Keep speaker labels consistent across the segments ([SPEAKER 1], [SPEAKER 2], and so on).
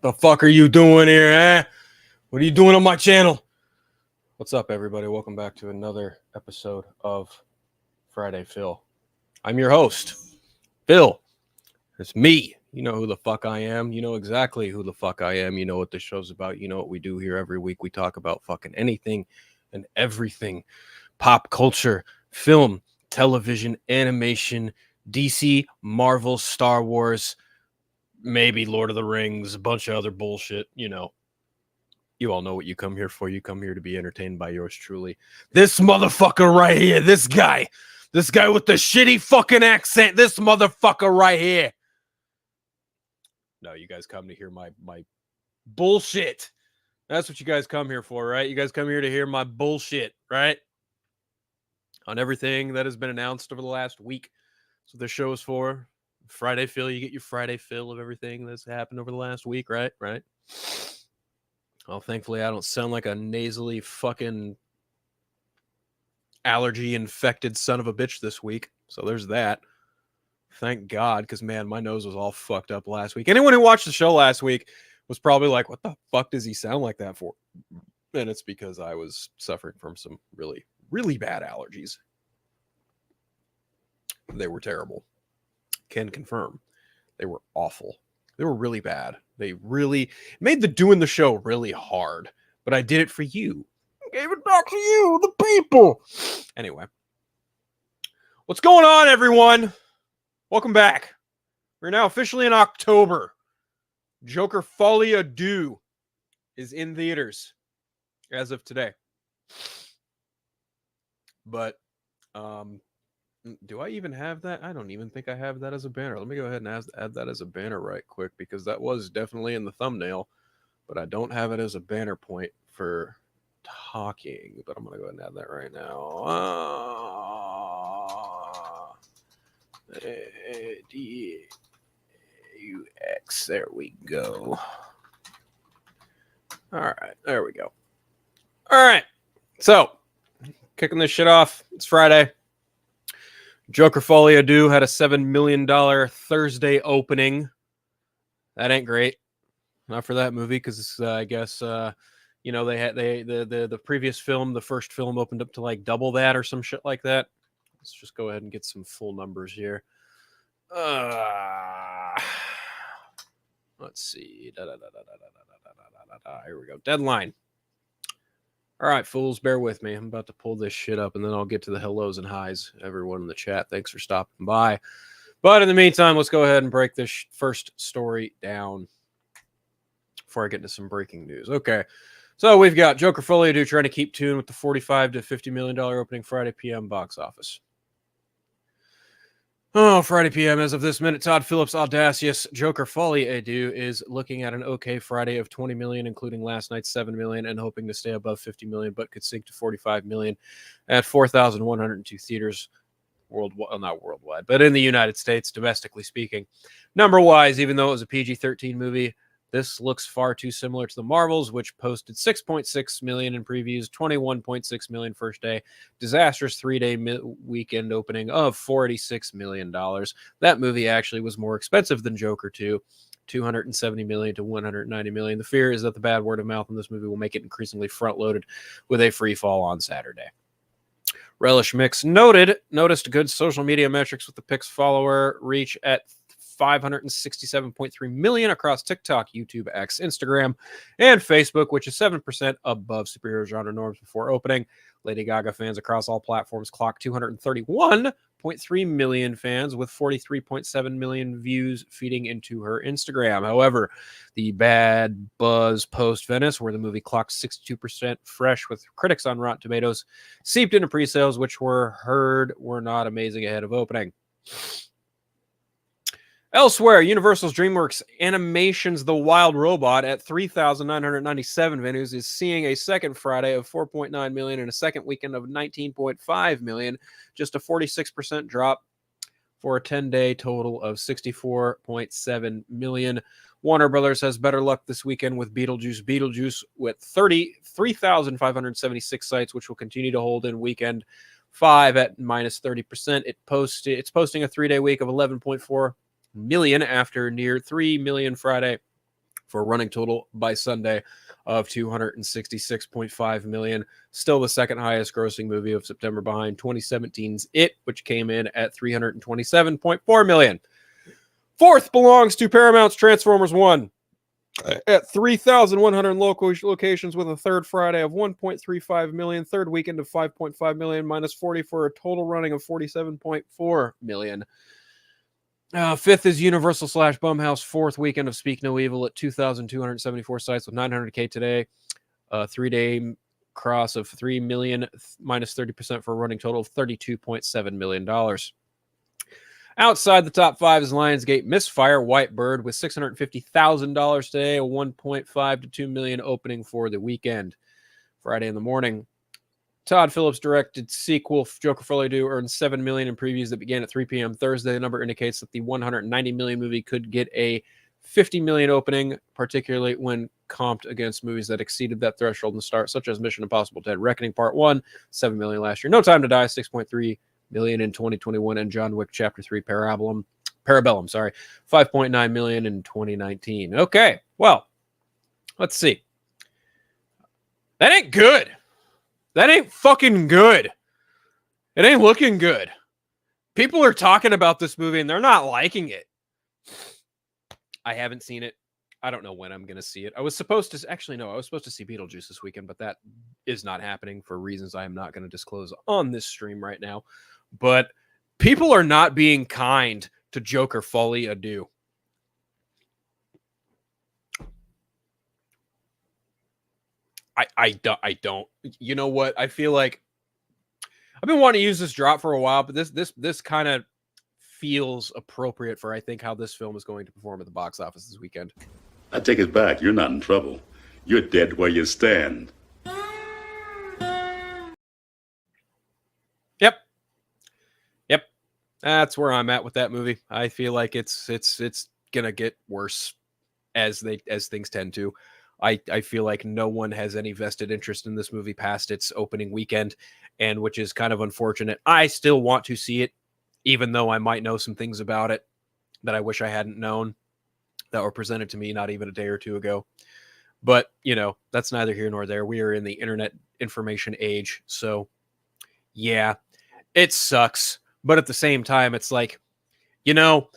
[SPEAKER 1] The fuck are you doing here, eh? What are you doing on my channel? What's up, everybody? Welcome back to another episode of Friday Phil. I'm your host, Phil. It's me. You know who the fuck I am. You know exactly who the fuck I am. You know what this show's about. You know what we do here every week. We talk about fucking anything and everything. Pop culture, film, television, animation, DC, Marvel, Star Wars, maybe Lord of the Rings, a bunch of other bullshit. You know, you all know what you come here for. You come here to be entertained by yours truly. This motherfucker right here, this guy with the shitty fucking accent, this motherfucker right here. No, you guys come to hear my bullshit. That's what you guys come here for, right? You guys come here to hear my bullshit, right? On everything that has been announced over the last week. That's what this show is for. Friday Phil, you get your Friday fill of everything that's happened over the last week, right? Right? Well, thankfully, I don't sound like a nasally fucking allergy-infected son of a bitch this week. So there's that. Thank God, because, man, my nose was all fucked up last week. Anyone who watched the show last week was probably like, what the fuck does he sound like that for? And it's because I was suffering from some really, really bad allergies. They were terrible. Can confirm. They were awful. They were really bad. They really made the doing the show really hard. But I did it for you. I gave it back to you, the people. Anyway. What's going on, everyone? Welcome back. We're now officially in October. Joker Folie à Deux is in theaters as of today. But, do I even have that? I don't even think I have that as a banner. Let me go ahead and add that as a banner right quick, because that was definitely in the thumbnail, but I don't have it as a banner point for talking. But I'm going to go ahead and add that right now. D-U-X. There we go. All right. There we go. All right. So, kicking this shit off. It's Friday. Joker Folie à Deux had a $7 million Thursday opening. That ain't great. Not for that movie, because I guess you know, they had the previous film, the first film, opened up to like double that or some shit like that. Let's just go ahead and get some full numbers here. Let's see. Here we go. Deadline. All right, fools, bear with me. I'm about to pull this shit up, and then I'll get to the hellos and highs. Everyone in the chat, thanks for stopping by. But in the meantime, let's go ahead and break this first story down before I get into some breaking news. Okay, so we've got Joker Folie à Deux trying to keep tune with the $45 to $50 million opening Friday p.m. box office. Oh, Friday p.m. As of this minute, Todd Phillips' audacious Joker Folie à Deux is looking at an okay Friday of $20 million, including last night's $7 million, and hoping to stay above $50 million, but could sink to $45 million at 4,102 theaters worldwide. Well, not worldwide, but in the United States, domestically speaking. Number-wise, even though it was a PG-13 movie, this looks far too similar to the Marvels, which posted $6.6 million in previews, $21.6 million first day, disastrous 3-day weekend opening of $46 million. That movie actually was more expensive than Joker 2, $270 million to $190 million. The fear is that the bad word of mouth in this movie will make it increasingly front-loaded with a free fall on Saturday. Relish Mix noticed good social media metrics with the Pix follower reach at 567.3 million across TikTok, YouTube, X, Instagram, and Facebook, which is 7% above superhero genre norms before opening. Lady Gaga fans across all platforms clocked 231.3 million fans, with 43.7 million views feeding into her Instagram. However, the bad buzz post-Venice, where the movie clocked 62% fresh with critics on Rotten Tomatoes, seeped into pre-sales, which were not amazing ahead of opening. Elsewhere, Universal's DreamWorks Animation's The Wild Robot at 3,997 venues is seeing a second Friday of 4.9 million and a second weekend of 19.5 million, just a 46% drop for a 10-day total of 64.7 million. Warner Brothers has better luck this weekend with Beetlejuice with 3,576 sites, which will continue to hold in weekend 5 at minus 30%. It's posting a 3-day week of 11.4 million after near 3 million Friday for a running total by Sunday of $266.5 million. Still the second highest grossing movie of September behind 2017's It, which came in at $327.4 million. Fourth belongs to Paramount's Transformers 1 at 3,100 locations with a third Friday of 1.35 million, third weekend of 5.5 million, minus 40 for a total running of 47.4 million. Fifth is Universal / Bumhouse, fourth weekend of Speak No Evil at 2,274 sites with 900K today. 3-day cross of 3 million, minus 30% for a running total of $32.7 million. Outside the top five is Lionsgate Misfire White Bird with $650,000 today, a 1.5 to 2 million opening for the weekend. Friday in the morning, Todd Phillips directed sequel Joker Folie à Deux earned $7 million in previews that began at 3 p.m. Thursday. The number indicates that the $190 million movie could get a $50 million opening, particularly when comped against movies that exceeded that threshold in the start, such as Mission Impossible Dead Reckoning Part 1, $7 million last year. No Time to Die, $6.3 million in 2021, and John Wick Chapter 3 Parabellum, 5.9 million in 2019. Okay, well, let's see. That ain't good. That ain't fucking good. It ain't looking good. People are talking about this movie and they're not liking it. I haven't seen it. I don't know when I'm going to see it. I was supposed to see Beetlejuice this weekend, but that is not happening for reasons I am not going to disclose on this stream right now. But people are not being kind to Joker Folie à Deux. I don't. You know what? I feel like I've been wanting to use this drop for a while, but this kind of feels appropriate for, I think, how this film is going to perform at the box office this weekend.
[SPEAKER 2] I take it back. You're not in trouble. You're dead where you stand.
[SPEAKER 1] Yep. That's where I'm at with that movie. I feel like it's gonna get worse as things tend to. I feel like no one has any vested interest in this movie past its opening weekend, and which is kind of unfortunate. I still want to see it, even though I might know some things about it that I wish I hadn't known that were presented to me not even a day or two ago. But, you know, that's neither here nor there. We are in the internet information age. So, yeah, it sucks. But at the same time, it's like, you know,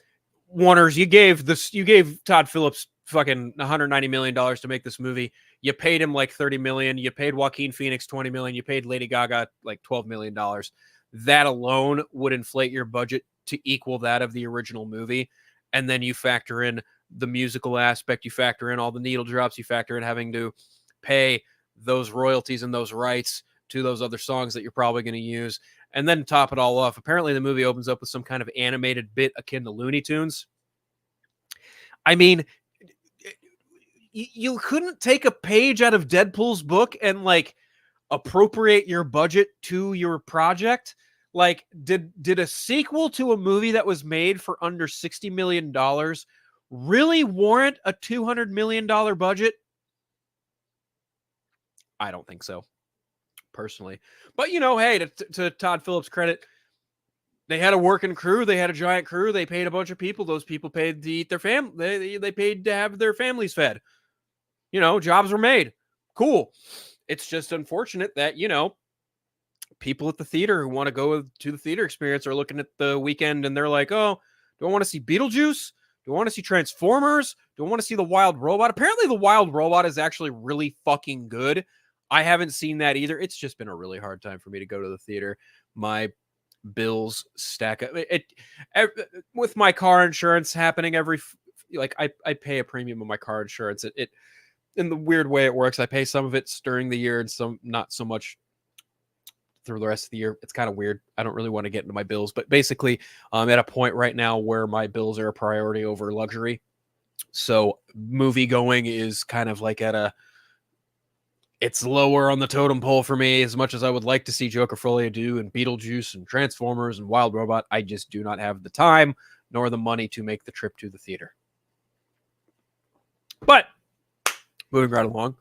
[SPEAKER 1] Warners, you gave Todd Phillips fucking $190 million to make this movie. You paid him like $30 million. You paid Joaquin Phoenix $20 million. You paid Lady Gaga like $12 million. That alone would inflate your budget to equal that of the original movie. And then you factor in the musical aspect, you factor in all the needle drops, you factor in having to pay those royalties and those rights to those other songs that you're probably going to use. And then top it all off, apparently the movie opens up with some kind of animated bit akin to Looney Tunes. I mean, you couldn't take a page out of Deadpool's book and like appropriate your budget to your project. Like, did a sequel to a movie that was made for under $60 million really warrant a $200 million budget? I don't think so, personally. But, you know, hey, to Todd Phillips' credit, they had a working crew. They had a giant crew. They paid a bunch of people. Those people paid to eat their family. They paid to have their families fed. You know, jobs were made. Cool. It's just unfortunate that, you know, people at the theater who want to go to the theater experience are looking at the weekend and they're like, oh, do I want to see Beetlejuice? Do I want to see Transformers? Do I want to see The Wild Robot? Apparently The Wild Robot is actually really fucking good. I haven't seen that either. It's just been a really hard time for me to go to the theater. My bills stack up. With my car insurance happening I pay a premium on my car insurance. It in the weird way it works, I pay some of it during the year and some not so much through the rest of the year. It's kind of weird. I don't really want to get into my bills, but basically I'm at a point right now where my bills are a priority over luxury. So movie going is kind of like it's lower on the totem pole for me. As much as I would like to see Joker Folie à Deux and Beetlejuice and Transformers and Wild Robot, I just do not have the time nor the money to make the trip to the theater. But moving right along,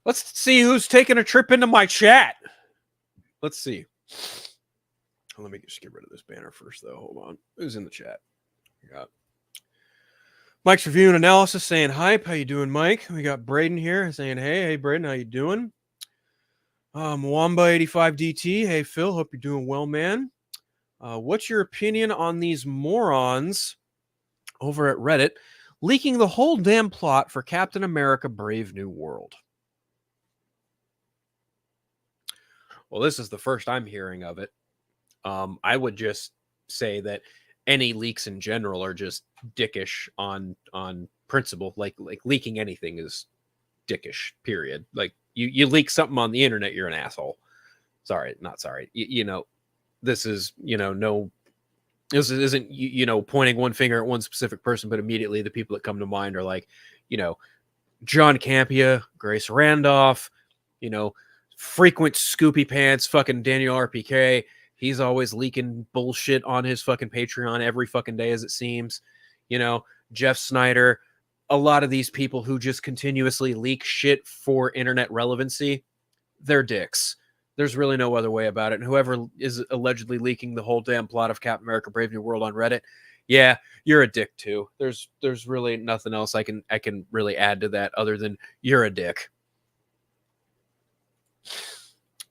[SPEAKER 1] let's see who's taking a trip into my chat. Let's see. Let me just get rid of this banner first, though. Hold on. Who's in the chat? We got Mike's Review and Analysis saying hype. How you doing, Mike? We got Braden here saying, hey, Braden, how you doing? Mwamba85DT, hey, Phil, hope you're doing well, man. What's your opinion on these morons over at Reddit leaking the whole damn plot for Captain America Brave New World? Well, this is the first I'm hearing of it. I would just say that any leaks in general are just dickish on principle. Like leaking anything is dickish, period. Like you leak something on the internet, you're an asshole. Sorry, not sorry. This is, this isn't, pointing one finger at one specific person, but immediately the people that come to mind are like, John Campea, Grace Randolph, frequent Scoopy Pants, fucking Daniel RPK. He's always leaking bullshit on his fucking Patreon every fucking day, as it seems. Jeff Snyder, a lot of these people who just continuously leak shit for internet relevancy, they're dicks. There's really no other way about it. And whoever is allegedly leaking the whole damn plot of Captain America Brave New World on Reddit, yeah, you're a dick too. There's really nothing else I can really add to that other than you're a dick.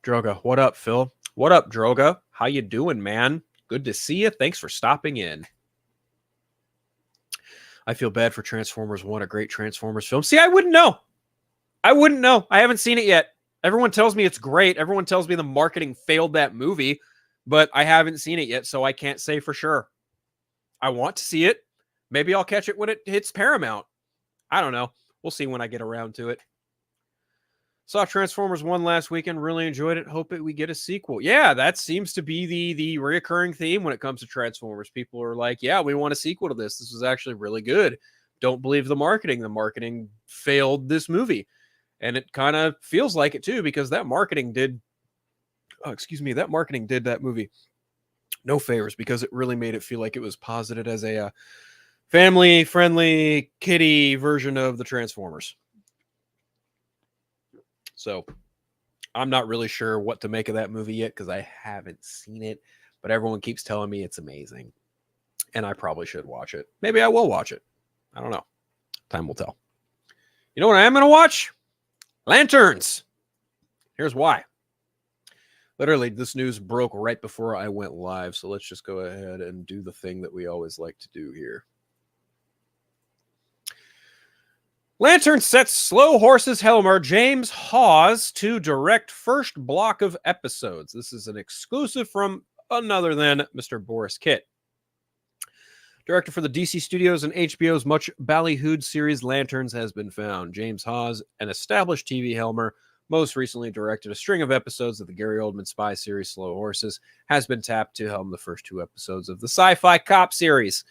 [SPEAKER 1] Droga, what up, Phil? What up, Droga? How you doing, man? Good to see you. Thanks for stopping in. I feel bad for Transformers 1, a great Transformers film. See, I wouldn't know. I haven't seen it yet. Everyone tells me it's great. Everyone tells me the marketing failed that movie, but I haven't seen it yet, so I can't say for sure. I want to see it. Maybe I'll catch it when it hits Paramount. I don't know. We'll see when I get around to it. Saw Transformers 1 last weekend. Really enjoyed it. Hope we get a sequel. Yeah, that seems to be the reoccurring theme when it comes to Transformers. People are like, yeah, we want a sequel to this. This was actually really good. Don't believe the marketing. The marketing failed this movie. And it kind of feels like it too, because that marketing did that movie no favors, because it really made it feel like it was posited as a family-friendly, kiddie version of the Transformers. So I'm not really sure what to make of that movie yet, because I haven't seen it, but everyone keeps telling me it's amazing, and I probably should watch it. Maybe I will watch it. I don't know. Time will tell. You know what I am going to watch? Lanterns. Here's why. Literally, this news broke right before I went live, so let's just go ahead and do the thing that we always like to do here. Lantern sets Slow Horses Helmer James Hawes to direct first block of episodes. This is an exclusive from none other than Mr. Boris Kitt. Director for the DC Studios and HBO's much ballyhooed series Lanterns has been found. James Hawes, an established TV Helmer, most recently directed a string of episodes of the Gary Oldman spy series Slow Horses, has been tapped to helm the first 2 episodes of the sci-fi cop series.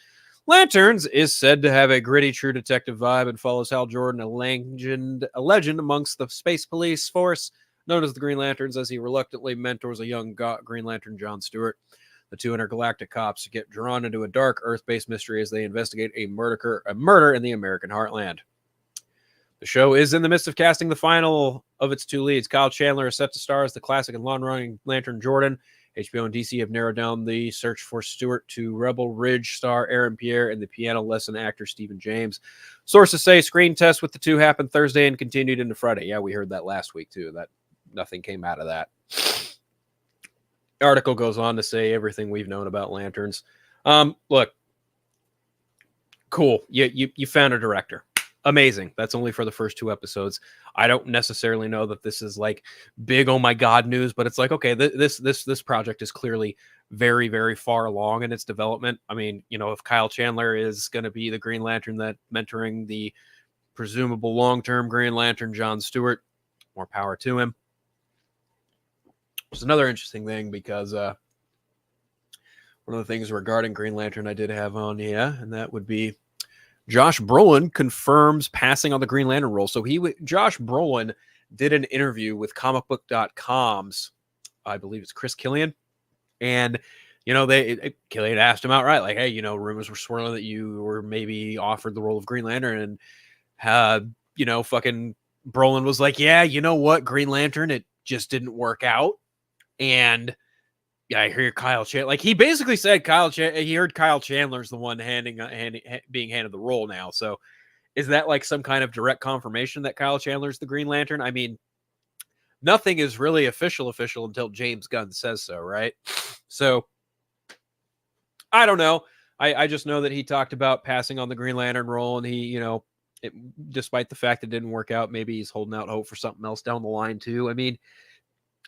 [SPEAKER 1] Lanterns is said to have a gritty True Detective vibe and follows Hal Jordan, a legend amongst the space police force known as the Green Lanterns, as he reluctantly mentors a young Green Lantern, John Stewart. The 2 intergalactic cops get drawn into a dark Earth-based mystery as they investigate a murder in the American heartland. The show is in the midst of casting the final of its 2 leads. Kyle Chandler is set to star as the classic and long-running Lantern Jordan. HBO and DC have narrowed down the search for Stewart to Rebel Ridge star Aaron Pierre and the piano lesson actor Stephen James. Sources say screen tests with the 2 happened Thursday and continued into Friday. Yeah, we heard that last week too. That nothing came out of that. The article goes on to say everything we've known about Lanterns. Look, cool. You found a director. Amazing. That's only for the first 2 episodes. I don't necessarily know that this is like big, oh my God news, but it's like, okay, this project is clearly very, very far along in its development. I mean, if Kyle Chandler is going to be the Green Lantern that mentoring the presumable long-term Green Lantern, John Stewart, more power to him. It's another interesting thing because one of the things regarding Green Lantern I did have on, and that would be Josh Brolin confirms passing on the Green Lantern role. So Josh Brolin did an interview with comicbook.com's, I believe it's Chris Killian. And, Killian asked him outright, like, hey, rumors were swirling that you were maybe offered the role of Green Lantern. And, fucking Brolin was like, yeah, you know what? Green Lantern, it just didn't work out. And Yeah, I hear Kyle Chandler. Like, he basically said he heard Kyle Chandler's the one being handed the role now. So is that like some kind of direct confirmation that Kyle Chandler's the Green Lantern? I mean, nothing is really official until James Gunn says so, right? So I don't know. I just know that he talked about passing on the Green Lantern role, and he, despite the fact it didn't work out, maybe he's holding out hope for something else down the line too. I mean,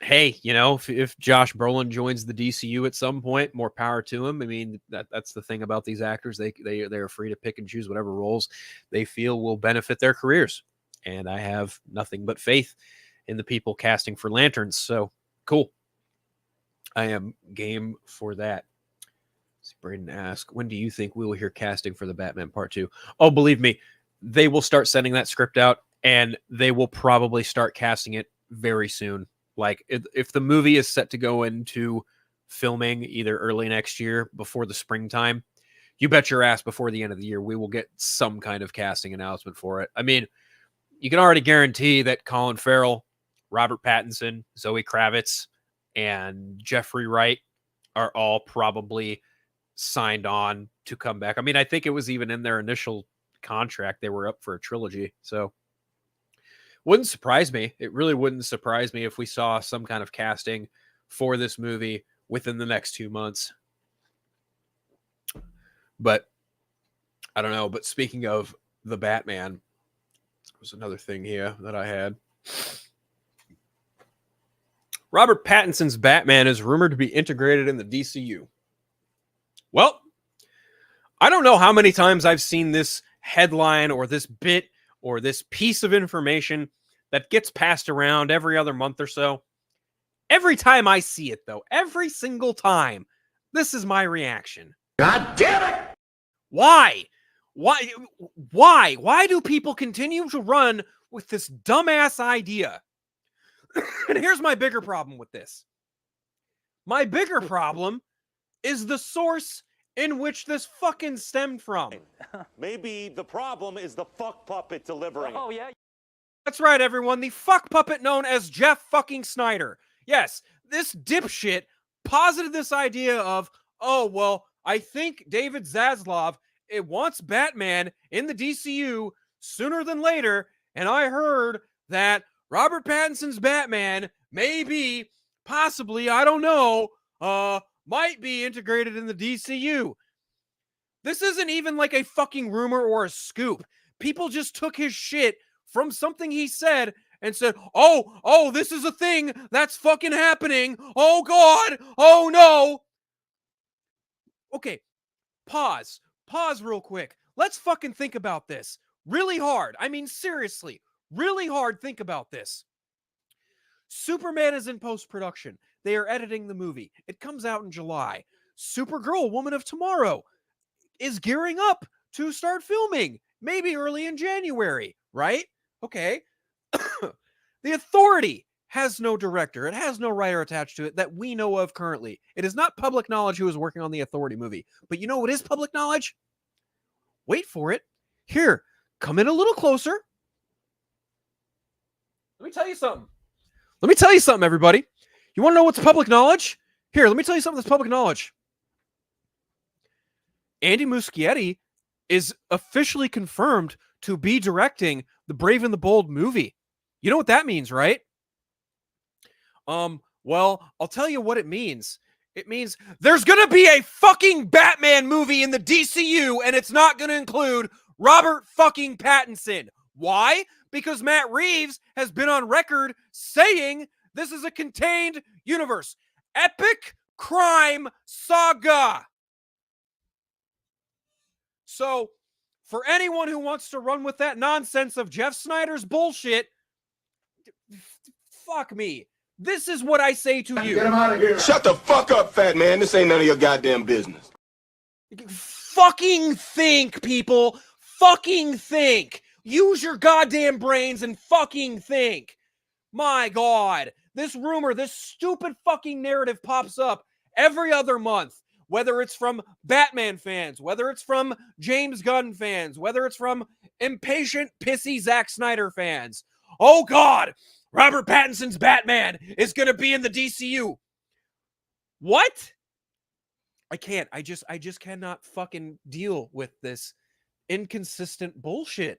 [SPEAKER 1] hey, if Josh Brolin joins the DCU at some point, more power to him. I mean, that's the thing about these actors. They're free to pick and choose whatever roles they feel will benefit their careers. And I have nothing but faith in the people casting for Lanterns. So cool. I am game for that. Braden asked, when do you think we will hear casting for the Batman Part 2? Oh, believe me, they will start sending that script out, and they will probably start casting it very soon. Like, if the movie is set to go into filming either early next year, before the springtime, you bet your ass before the end of the year, we will get some kind of casting announcement for it. I mean, you can already guarantee that Colin Farrell, Robert Pattinson, Zoe Kravitz, and Jeffrey Wright are all probably signed on to come back. I mean, I think it was even in their initial contract, they were up for a trilogy. So wouldn't surprise me. It really wouldn't surprise me if we saw some kind of casting for this movie within the next 2 months. But I don't know. But speaking of the Batman, there was another thing here that I had. Robert Pattinson's Batman is rumored to be integrated in the DCU. Well, I don't know how many times I've seen this headline or this bit or this piece of information that gets passed around every other month or so. Every time I see it, though, every single time, this is my reaction.
[SPEAKER 3] God damn it!
[SPEAKER 1] Why? Why do people continue to run with this dumbass idea? And here's my bigger problem with this. My bigger problem is the source in which this fucking stemmed from.
[SPEAKER 4] Maybe the problem is the fuck puppet delivering.
[SPEAKER 3] Oh, yeah.
[SPEAKER 1] That's right, everyone. The fuck puppet known as Jeff fucking Snyder. Yes, this dipshit posited this idea of, oh, well, I think David Zaslav, it wants Batman in the DCU sooner than later, and I heard that Robert Pattinson's Batman maybe, possibly, I don't know, might be integrated in the DCU. This isn't even like a fucking rumor or a scoop. People just took his shit from something he said and said, oh, this is a thing that's fucking happening. Oh, God. Oh, no. Okay, pause real quick. Let's fucking think about this really hard. I mean, seriously, really hard. Think about this. Superman is in post-production. They are editing the movie. It comes out in July. Supergirl, Woman of Tomorrow, is gearing up to start filming, maybe early in January, right? Okay. The Authority has no director. It has no writer attached to it that we know of currently. It is not public knowledge who is working on the Authority movie. But you know what is public knowledge? Wait for it. Here, come in a little closer. Let me tell you something, everybody. You want to know what's public knowledge? Here, let me tell you something that's public knowledge. Andy Muschietti is officially confirmed to be directing the Brave and the Bold movie. You know what that means, right? Well, I'll tell you what it means. It means there's going to be a fucking Batman movie in the DCU, and it's not going to include Robert fucking Pattinson. Why? Because Matt Reeves has been on record saying this is a contained universe. Epic crime saga. So, for anyone who wants to run with that nonsense of Jeff Snyder's bullshit, fuck me. This is what I say to you.
[SPEAKER 3] Get him out of here. Shut the fuck up, fat man. This ain't none of your goddamn business.
[SPEAKER 1] Fucking think, people. Fucking think. Use your goddamn brains and fucking think. My God. This rumor, this stupid fucking narrative pops up every other month. Whether it's from Batman fans, whether it's from James Gunn fans, whether it's from impatient, pissy Zack Snyder fans. Oh, God. Robert Pattinson's Batman is going to be in the DCU. What? I can't. I just cannot fucking deal with this inconsistent bullshit.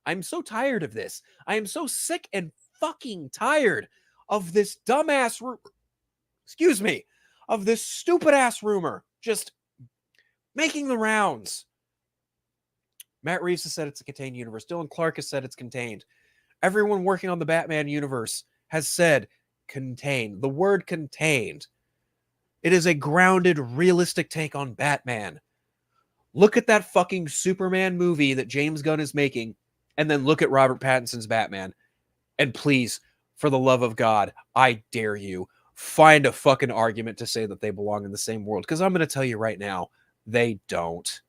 [SPEAKER 1] I'm so tired of this. I am so sick and fucking tired of this dumbass excuse me, of this stupid ass rumor just making the rounds. Matt Reeves has said it's a contained universe. Dylan Clark has said it's contained. Everyone working on the Batman universe has said contained. The word contained. It is a grounded, realistic take on Batman. Look at that fucking Superman movie that James Gunn is making, and then look at Robert Pattinson's Batman. And please, for the love of God, I dare you, find a fucking argument to say that they belong in the same world. Because I'm going to tell you right now, they don't.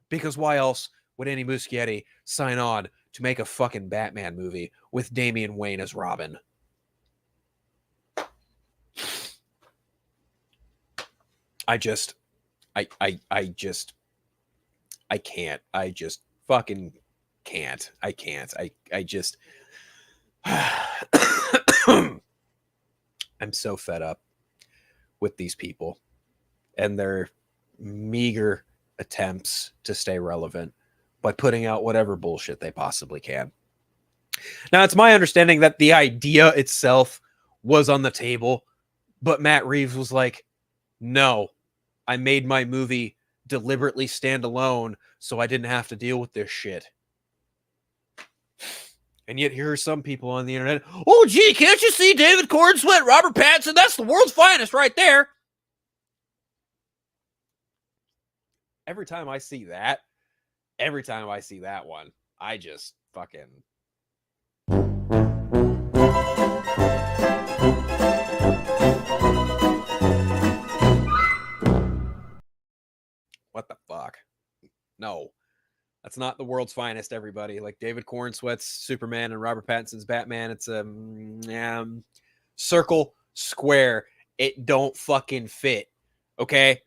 [SPEAKER 1] Because why else would Andy Muschietti sign on to make a fucking Batman movie with Damian Wayne as Robin? I just can't. I just fucking can't. I can't. I just I'm so fed up with these people and their meager attempts to stay relevant by putting out whatever bullshit they possibly can. Now, it's my understanding that the idea itself was on the table, but Matt Reeves was like, no, I made my movie deliberately stand alone so I didn't have to deal with this shit. And yet here are some people on the internet, oh, gee, can't you see David Cornsweet, Robert Pattinson? That's the world's finest right there. Every time I see that one, I just fucking... What the fuck? No. That's not the world's finest, everybody. Like David Cornsweet's Superman and Robert Pattinson's Batman, it's a circle, square. It don't fucking fit. Okay?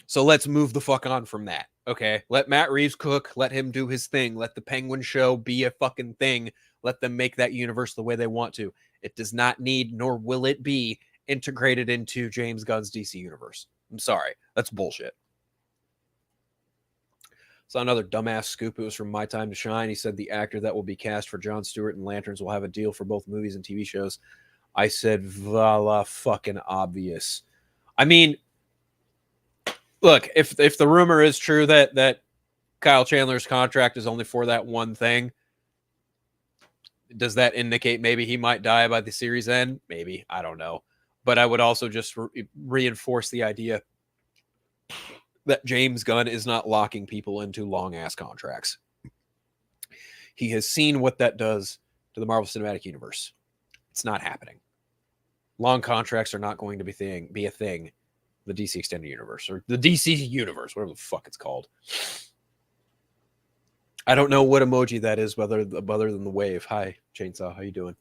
[SPEAKER 1] So let's move the fuck on from that. Okay? Let Matt Reeves cook. Let him do his thing. Let the Penguin show be a fucking thing. Let them make that universe the way they want to. It does not need, nor will it be, integrated into James Gunn's DC universe. I'm sorry. That's bullshit. Saw another dumbass scoop. It was from My Time to Shine. He said the actor that will be cast for Jon Stewart and Lanterns will have a deal for both movies and TV shows. I said, voila, fucking obvious. I mean, look, if the rumor is true that Kyle Chandler's contract is only for that one thing, does that indicate maybe he might die by the series end? Maybe. I don't know. But I would also just reinforce the idea that James Gunn is not locking people into long-ass contracts. He has seen what that does to the Marvel Cinematic Universe. It's not happening. Long contracts are not going to be a thing. The DC Extended Universe, or the DC Universe, whatever the fuck it's called. I don't know what emoji that is, other than the wave. Hi, Chainsaw. How you doing?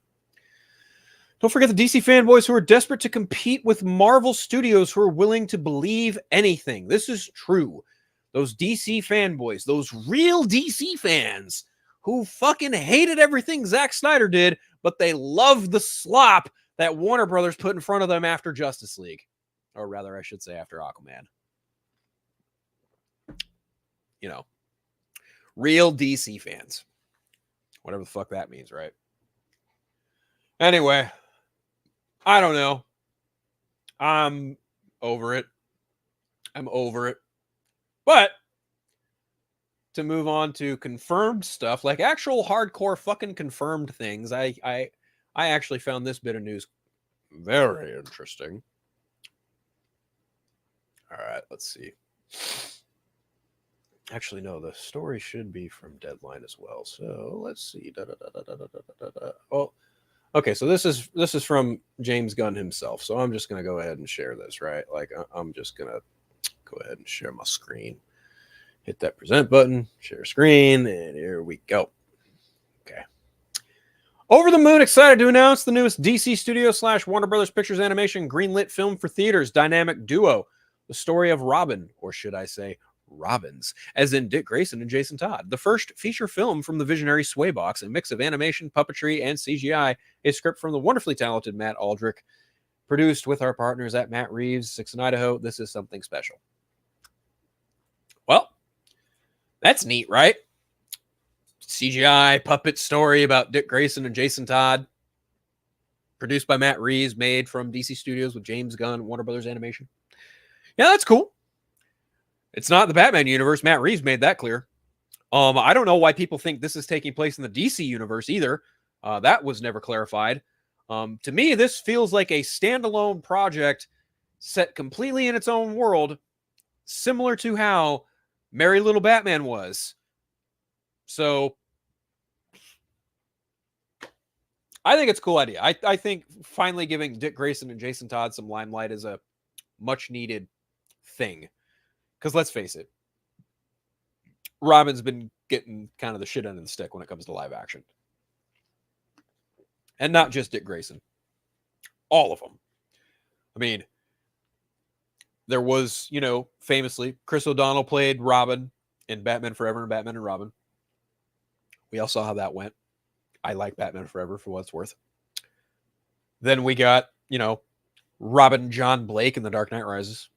[SPEAKER 1] Don't forget the DC fanboys who are desperate to compete with Marvel Studios who are willing to believe anything. This is true. Those DC fanboys, those real DC fans who fucking hated everything Zack Snyder did, but they loved the slop that Warner Brothers put in front of them after Justice League. Or rather, I should say after Aquaman. You know, real DC fans. Whatever the fuck that means, right? Anyway, I don't know. I'm over it. But to move on to confirmed stuff, like actual hardcore fucking confirmed things, I actually found this bit of news very interesting. All right, let's see. Actually, no, the story should be from Deadline as well. So let's see. Oh, okay, so this is from James Gunn himself. So I'm just gonna go ahead and share this, right? Like I'm just gonna go ahead and share my screen. Hit that present button, share screen, and here we go. Okay. Over the moon, excited to announce the newest DC Studio / Warner Brothers Pictures Animation greenlit film for theaters, Dynamic Duo, the story of Robin, or should I say Robins, as in Dick Grayson and Jason Todd. The first feature film from the visionary Swaybox, a mix of animation, puppetry, and CGI, a script from the wonderfully talented Matt Aldrich, produced with our partners at Matt Reeves, 6 in Idaho. This is something special. Well, that's neat, right? CGI puppet story about Dick Grayson and Jason Todd. Produced by Matt Reeves, made from DC Studios with James Gunn, Warner Brothers Animation. Yeah, that's cool. It's not the Batman universe. Matt Reeves made that clear. I don't know why people think this is taking place in the DC universe either. That was never clarified. To me, this feels like a standalone project set completely in its own world, similar to how Merry Little Batman was. So I think it's a cool idea. I think finally giving Dick Grayson and Jason Todd some limelight is a much needed thing. Because let's face it, Robin's been getting kind of the shit under the stick when it comes to live action. And not just Dick Grayson. All of them. I mean, there was, famously, Chris O'Donnell played Robin in Batman Forever and Batman and Robin. We all saw how that went. I like Batman Forever for what it's worth. Then we got, Robin John Blake in The Dark Knight Rises.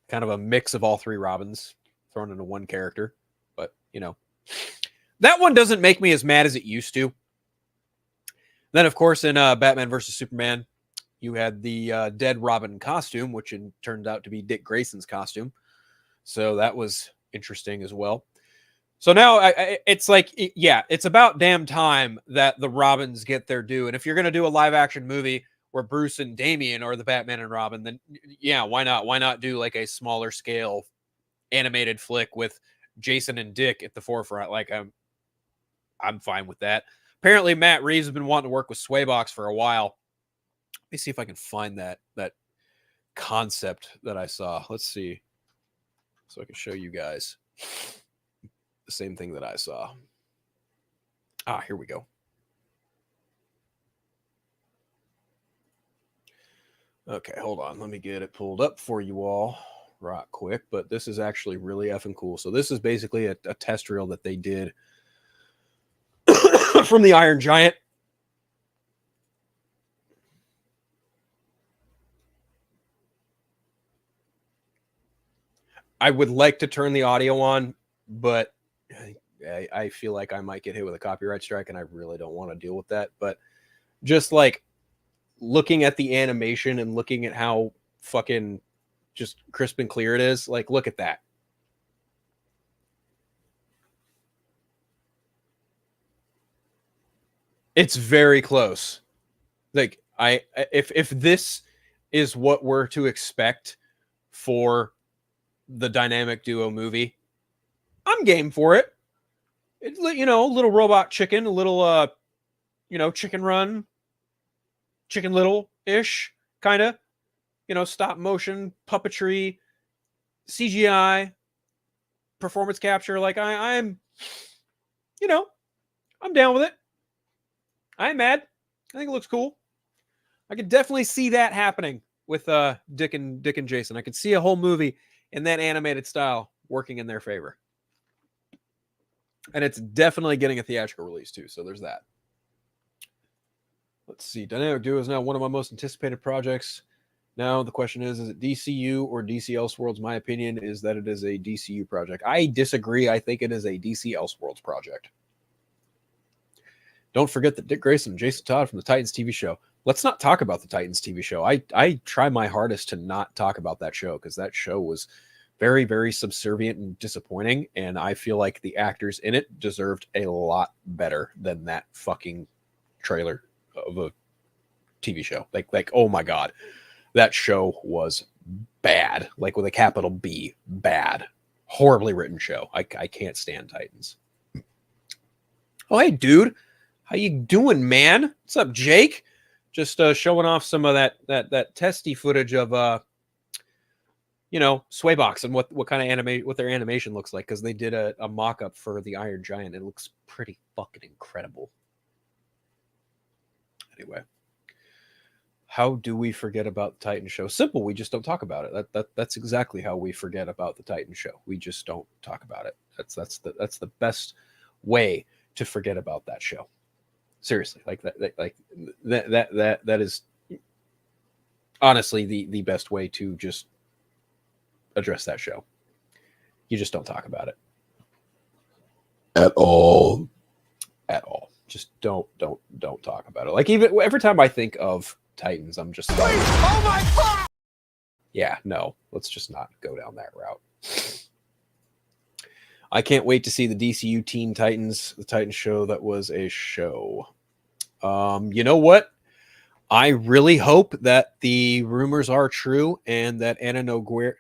[SPEAKER 1] Kind of a mix of all three Robins thrown into one character. But, that one doesn't make me as mad as it used to. Then, of course, in Batman versus Superman, you had the dead Robin costume, which turned out to be Dick Grayson's costume. So that was interesting as well. So now it's like, it's about damn time that the Robins get their due. And if you're going to do a live action movie where Bruce and Damian are the Batman and Robin, then why not? Why not do like a smaller scale animated flick with Jason and Dick at the forefront? Like I'm fine with that. Apparently Matt Reeves has been wanting to work with Swaybox for a while. Let me see if I can find that concept that I saw. Let's see. So I can show you guys the same thing that I saw. Here we go. Okay, hold on. Let me get it pulled up for you all right quick. But this is actually really effing cool. So this is basically a test reel that they did from the Iron Giant. I would like to turn the audio on, but I feel like I might get hit with a copyright strike, and I really don't want to deal with that. But just like looking at the animation and looking at how fucking just crisp and clear it is, like, look at that. It's very close. Like, if this is what we're to expect for the dynamic duo movie, I'm game for it. It's, a little robot chicken, a little Chicken Run, Chicken Little-ish, kind of, stop motion, puppetry, CGI, performance capture. Like I'm down with it. I ain't mad. I think it looks cool. I could definitely see that happening with Dick and Jason. I could see a whole movie in that animated style working in their favor. And it's definitely getting a theatrical release too. So there's that. Let's see. Dynamic Duo is now one of my most anticipated projects. Now the question is it DCU or DC Elseworlds? My opinion is that it is a DCU project. I disagree. I think it is a DC Elseworlds project. Don't forget that Dick Grayson and Jason Todd from the Titans TV show. Let's not talk about the Titans TV show. I try my hardest to not talk about that show because that show was very, very subservient and disappointing. And I feel like the actors in it deserved a lot better than that fucking trailer of a TV show. Like, oh my God, that show was bad. Like with a capital B, bad, horribly written show. I can't stand Titans. Oh, hey, dude. How you doing, man? What's up, Jake? Just showing off some of that testy footage of Swaybox and what kind of what their animation looks like, because they did a mock-up for the Iron Giant. It looks pretty fucking incredible. Anyway, how do we forget about the Titan show? Simple, we just don't talk about it. That's exactly how we forget about the Titan show. We just don't talk about it. That's the best way to forget about that show. Seriously, that is honestly the best way to just address that show. You just don't talk about it
[SPEAKER 5] At all.
[SPEAKER 1] at all. Just don't talk about it. Like, even every time I think of Titans, I'm just like, oh my god. Yeah, no, let's just not go down that route. I can't wait to see the DCU Teen Titans, the Titans show that was a show. You know what? I really hope that the rumors are true and that Anna Guerra,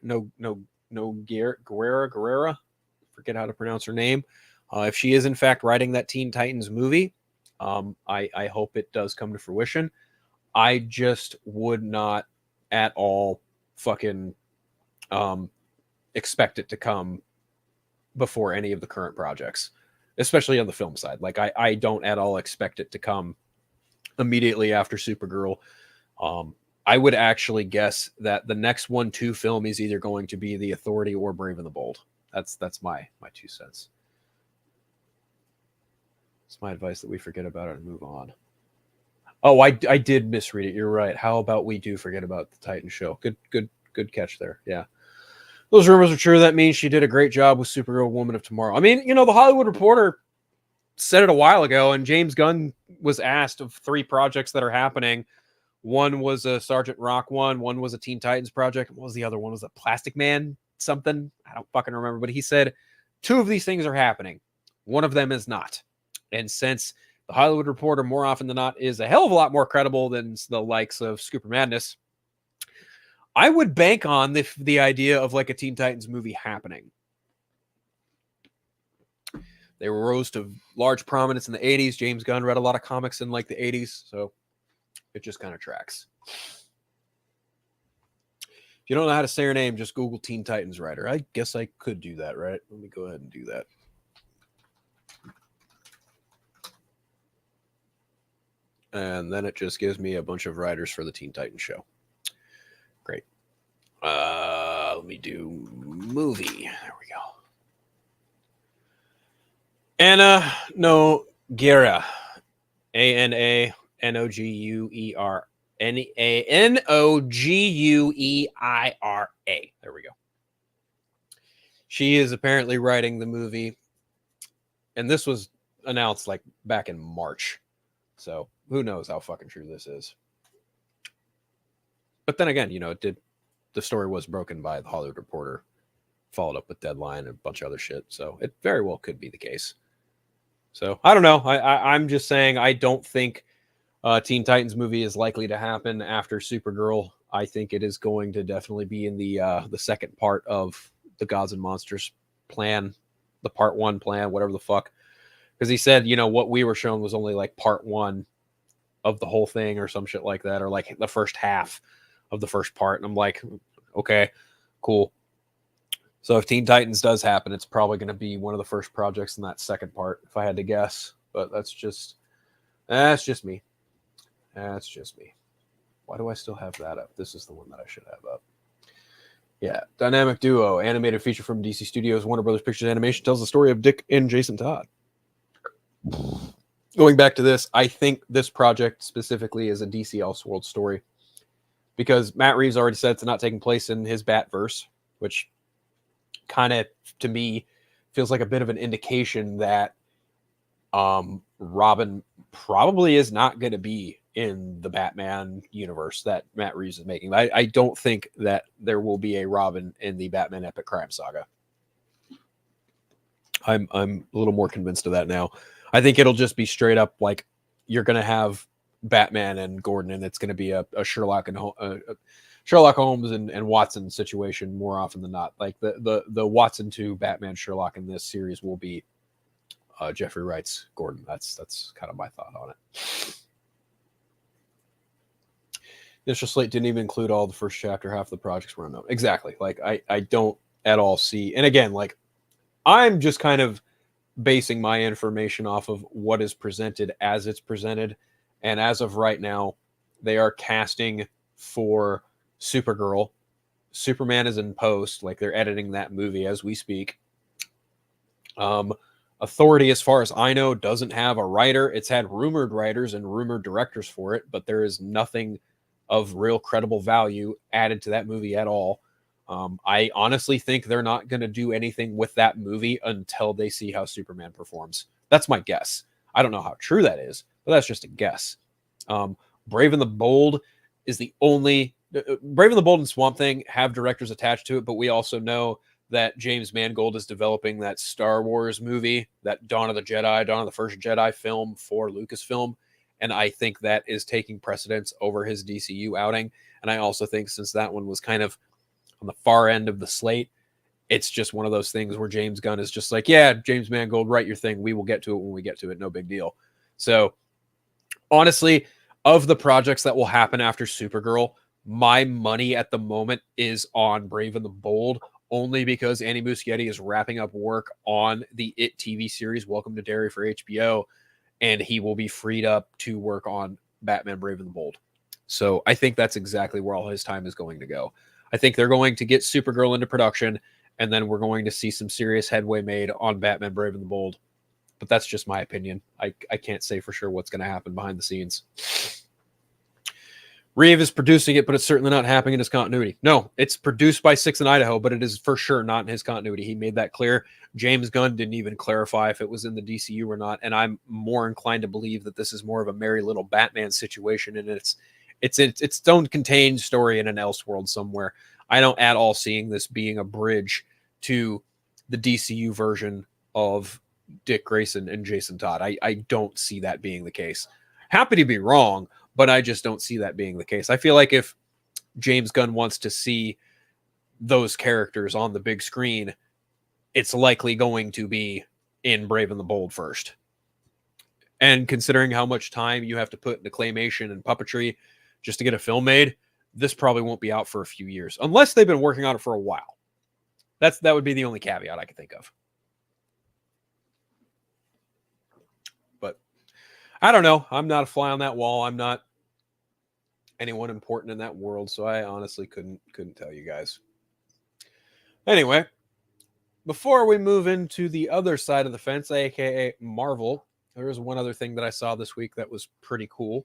[SPEAKER 1] forget how to pronounce her name. If she is in fact writing that Teen Titans movie, I hope it does come to fruition. I just would not at all fucking expect it to come before any of the current projects, especially on the film side. Like, I don't at all expect it to come immediately after Supergirl. I would actually guess that the next 1-2 film is either going to be The Authority or Brave and the Bold. That's my 2 cents. It's my advice that we forget about it and move on. Oh, I did misread it. You're right. How about we do forget about the Titan show? Good catch there. Yeah. Those rumors are true. That means she did a great job with Supergirl Woman of Tomorrow. I mean, the Hollywood Reporter said it a while ago, and James Gunn was asked of 3 projects that are happening. One was a Sergeant Rock one was a Teen Titans project. What was the other one? Was a Plastic Man something? I don't fucking remember, but he said 2 of these things are happening. One of them is not. And since the Hollywood Reporter more often than not is a hell of a lot more credible than the likes of Scooper Madness, I would bank on the idea of like a Teen Titans movie happening. They rose to large prominence in the 80s. James Gunn read a lot of comics in like the 80s, so it just kind of tracks. If you don't know how to say her name, just Google Teen Titans writer. I guess I could do that, right? Let me go ahead and do that. And then it just gives me a bunch of writers for the Teen Titans show. Great. Let me do movie. There we go. Anna Nogueira. ANANOGUERA. There we go. She is apparently writing the movie. And this was announced like back in March. So who knows how fucking true this is. But then again, the story was broken by the Hollywood Reporter, followed up with Deadline and a bunch of other shit. So it very well could be the case. So I don't know. I'm just saying I don't think Teen Titans movie is likely to happen after Supergirl. I think it is going to definitely be in the second part of the Gods and Monsters plan, the part 1 plan, whatever the fuck. Because he said, what we were shown was only like part 1 of the whole thing or some shit like that, or like the first half of the first part. And I'm like, okay, cool. So if Teen Titans does happen, it's probably going to be one of the first projects in that second part, if I had to guess. But that's just me. That's just me. Why do I still have that up? This is the one that I should have up. Yeah, Dynamic Duo, animated feature from DC Studios, Warner Brothers Pictures Animation, tells the story of Dick and Jason Todd. Going back to this, I think this project specifically is a DC Elseworld story because Matt Reeves already said it's not taking place in his Batverse, which kind of, to me, feels like a bit of an indication that Robin probably is not going to be in the Batman universe that Matt Reeves is making. I don't think that there will be a Robin in the Batman Epic Crime Saga. I'm a little more convinced of that now. I think it'll just be straight up like you're going to have Batman and Gordon, and it's going to be a Sherlock Holmes and Watson situation more often than not. Like the Watson to Batman Sherlock in this series will be Jeffrey Wright's Gordon. That's kind of my thought on it. The initial slate didn't even include all the first chapter. Half the projects were unknown. Exactly. Like I don't at all see. And again, like I'm just kind of basing my information off of what is presented as it's presented. And as of right now, they are casting for Supergirl. Superman is in post, like they're editing that movie as we speak. Authority, as far as I know, doesn't have a writer. It's had rumored writers and rumored directors for it, but there is nothing of real credible value added to that movie at all. I honestly think they're not going to do anything with that movie until they see how Superman performs. That's my guess. I don't know how true that is, but that's just a guess. Brave and the Bold is the only... Brave and the Bold and Swamp Thing have directors attached to it, but we also know that James Mangold is developing that Star Wars movie, that Dawn of the First Jedi film for Lucasfilm. And I think that is taking precedence over his DCU outing. And I also think since that one was kind of on the far end of the slate, it's just one of those things where James Gunn is just like, yeah, James Mangold, write your thing. We will get to it when we get to it. No big deal. So honestly, of the projects that will happen after Supergirl, my money at the moment is on Brave and the Bold, only because Andy Muschietti is wrapping up work on the It TV series, Welcome to Derry for HBO, and he will be freed up to work on Batman Brave and the Bold. So I think that's exactly where all his time is going to go. I think they're going to get Supergirl into production, and then we're going to see some serious headway made on Batman Brave and the Bold. But that's just my opinion. I can't say for sure what's going to happen behind the scenes. Reeve is producing it, but it's certainly not happening in his continuity. No, it's produced by Six in Idaho, but it is for sure not in his continuity. He made that clear. James Gunn didn't even clarify if it was in the DCU or not, and I'm more inclined to believe that this is more of a Merry Little Batman situation, and it's its own contained story in an Elseworld somewhere. I don't at all seeing this being a bridge to the DCU version of Dick Grayson and Jason Todd. I don't see that being the case. Happy to be wrong, but I just don't see that being the case. I feel like if James Gunn wants to see those characters on the big screen, it's likely going to be in Brave and the Bold first. And considering how much time you have to put into claymation and puppetry just to get a film made, this probably won't be out for a few years, unless they've been working on it for a while. That would be the only caveat I could think of. But I don't know. I'm not a fly on that wall. I'm not anyone important in that world, so I honestly couldn't tell you guys. Anyway, before we move into the other side of the fence, aka Marvel, there is one other thing that I saw this week that was pretty cool.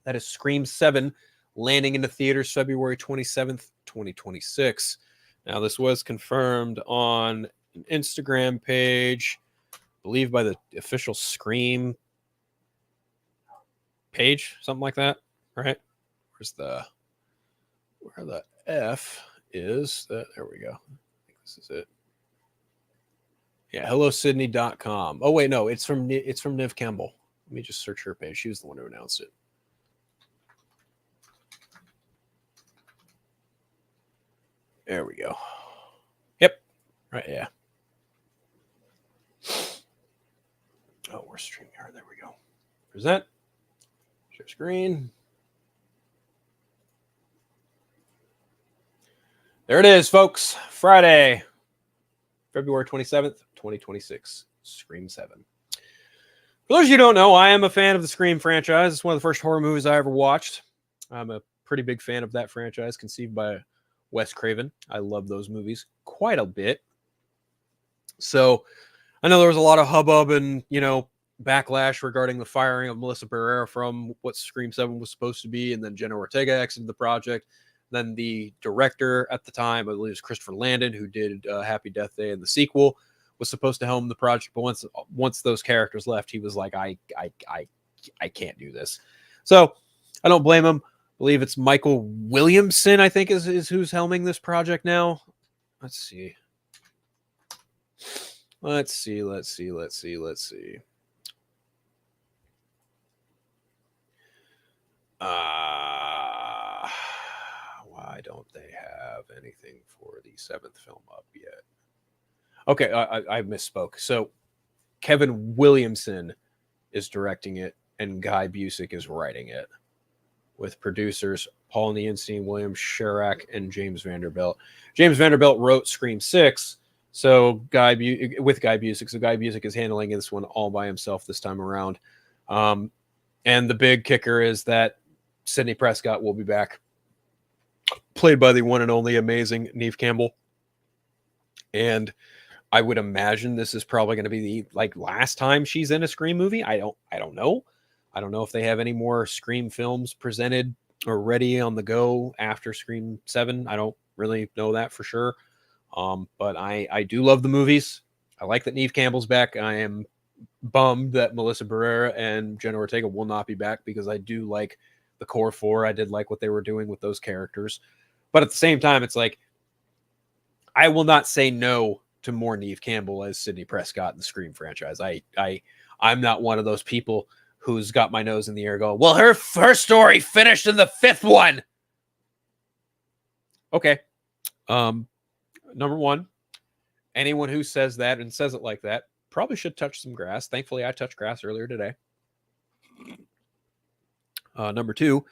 [SPEAKER 1] That is Scream 7 landing into theaters February 27th, 2026. Now, this was confirmed on an Instagram page, I believe by the official Scream page, something like that, right? Where the F is that? There we go. I think this is it. Yeah, hellosydney.com. Oh wait, no, it's from Niv Campbell. Let me just search her page. She was the one who announced it. There we go. Yep. Right, yeah. Oh, we're streaming her. There we go. Present. Share screen. There it is, folks. Friday, February 27th, 2026. Scream 7. For those of you who don't know, I am a fan of the Scream franchise. It's one of the first horror movies I ever watched. I'm a pretty big fan of that franchise, conceived by Wes Craven. I love those movies quite a bit. So I know there was a lot of hubbub and, backlash regarding the firing of Melissa Barrera from what Scream 7 was supposed to be, and then Jenna Ortega exited the project. Then the director at the time, I believe it was Christopher Landon, who did Happy Death Day and the sequel, was supposed to helm the project. But once those characters left, he was like, I can't do this. So I don't blame him. I believe it's Michael Williamson, I think, is who's helming this project now. Let's see. Why don't they have anything for the 7th film up yet? Okay, I misspoke. So Kevin Williamson is directing it, and Guy Busick is writing it, with producers Paul Nienstein, William Sherrack, and James Vanderbilt. James Vanderbilt wrote Scream 6, so Guy Busick. So Guy Busick is handling this one all by himself this time around. And the big kicker is that Sidney Prescott will be back, played by the one and only amazing Neve Campbell. And I would imagine this is probably going to be the last time she's in a Scream movie. I don't know. I don't know if they have any more Scream films presented or ready on the go after Scream 7. I don't really know that for sure. But I do love the movies. I like that Neve Campbell's back. I am bummed that Melissa Barrera and Jenna Ortega will not be back because I do like the core four. I did like what they were doing with those characters. But at the same time, it's like, I will not say no to more Neve Campbell as Sidney Prescott in the Scream franchise. I'm not one of those people who's got my nose in the air going, well, her story finished in the fifth one. Okay. Number one, anyone who says that and says it like that probably should touch some grass. Thankfully, I touched grass earlier today. Number two,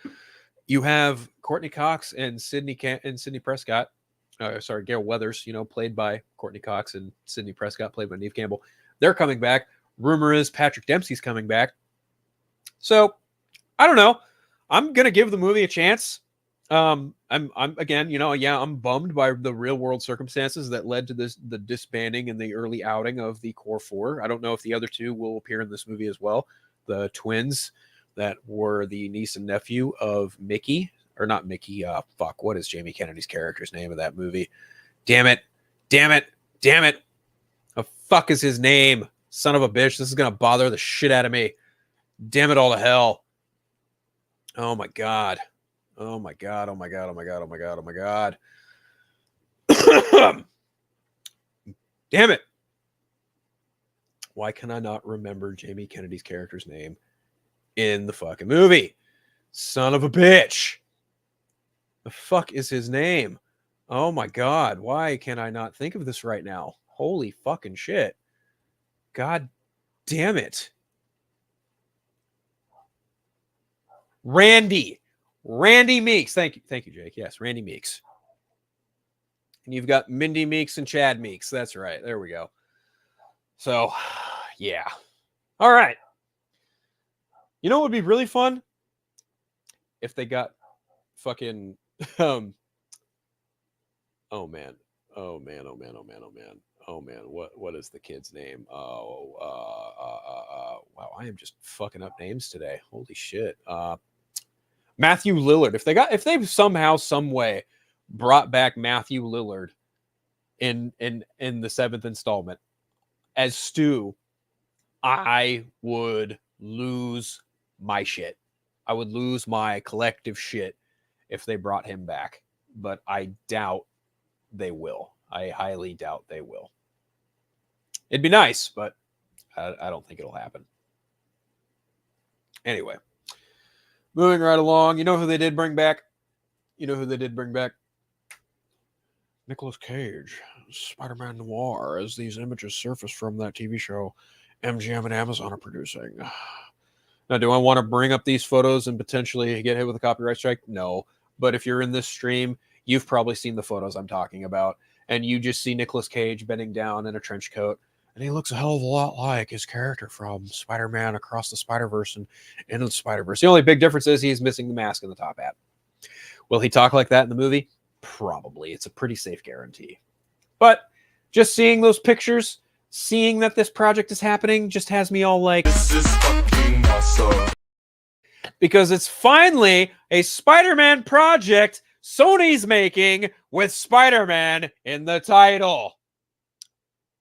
[SPEAKER 1] you have Courtney Cox and Sidney Prescott. Gail Weathers, played by Courtney Cox, and Sidney Prescott, played by Neve Campbell. They're coming back. Rumor is Patrick Dempsey's coming back. So, I don't know. I'm gonna give the movie a chance. I'm again, I'm bummed by the real world circumstances that led to the disbanding and the early outing of the core four. I don't know if the other two will appear in this movie as well. The twins that were the niece and nephew of Mickey. Or not Mickey, what is Jamie Kennedy's character's name of that movie? Damn it. The fuck is his name? Son of a bitch. This is going to bother the shit out of me. Damn it all to hell. Oh my God. Damn it. Why can I not remember Jamie Kennedy's character's name in the fucking movie? Son of a bitch. The fuck is his name? Oh my God. Why can I not think of this right now? Holy fucking shit. God damn it. Randy Meeks. Thank you, Jake. Yes, Randy Meeks. And you've got Mindy Meeks and Chad Meeks. That's right. There we go. So, yeah. All right. You know what would be really fun? If they got fucking oh man, what is the kid's name? Wow, I am just fucking up names today. Holy shit. Matthew Lillard. If they've somehow, some way brought back Matthew Lillard in the seventh installment as Stu, I would lose my shit. I would lose my collective shit if they brought him back, but I doubt they will. I highly doubt they will. It'd be nice, but I don't think it'll happen. Anyway, moving right along. You know who they did bring back? Nicolas Cage, Spider-Man Noir, as these images surface from that TV show MGM and Amazon are producing. Now, do I want to bring up these photos and potentially get hit with a copyright strike? No. But if you're in this stream, you've probably seen the photos I'm talking about, and you just see Nicolas Cage bending down in a trench coat, and he looks a hell of a lot like his character from Spider-Man Across the Spider-Verse and Into the Spider-Verse. The only big difference is he's missing the mask and the top hat. Will he talk like that in the movie? Probably. It's a pretty safe guarantee. But just seeing those pictures, seeing that this project is happening, just has me all like, this is fucking awesome. Because it's finally a Spider-Man project Sony's making with Spider-Man in the title.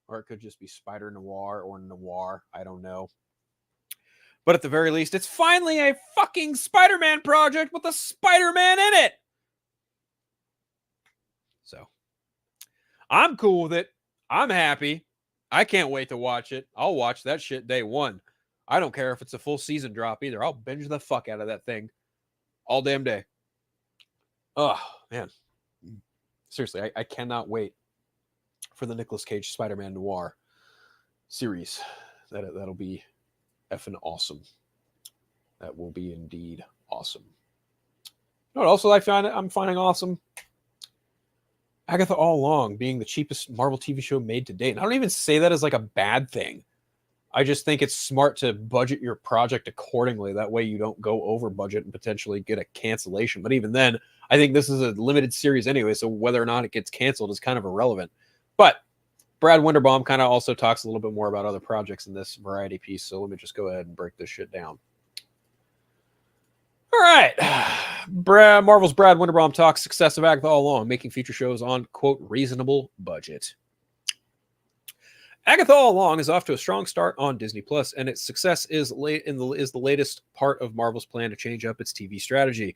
[SPEAKER 1] Or it could just be Spider Noir or Noir. I don't know. But at the very least, it's finally a fucking Spider-Man project with a Spider-Man in it. So, I'm cool with it. I'm happy. I can't wait to watch it. I'll watch that shit day one. I don't care if it's a full season drop either. I'll binge the fuck out of that thing all damn day. Oh, man. Seriously, I cannot wait for the Nicolas Cage Spider-Man Noir series. That'll be effing awesome. That will be indeed awesome. You know what also I'm finding awesome? Agatha All Along being the cheapest Marvel TV show made to date. And I don't even say that as like a bad thing. I just think it's smart to budget your project accordingly. That way you don't go over budget and potentially get a cancellation. But even then, I think this is a limited series anyway, so whether or not it gets canceled is kind of irrelevant. But Brad Winderbaum kind of also talks a little bit more about other projects in this variety piece, so let me just go ahead and break this shit down. All right. Marvel's Brad Winterbaum talks success of Agatha All Along, making future shows on, quote, reasonable budget. Agatha All Along is off to a strong start on Disney Plus, and its success is the latest part of Marvel's plan to change up its TV strategy.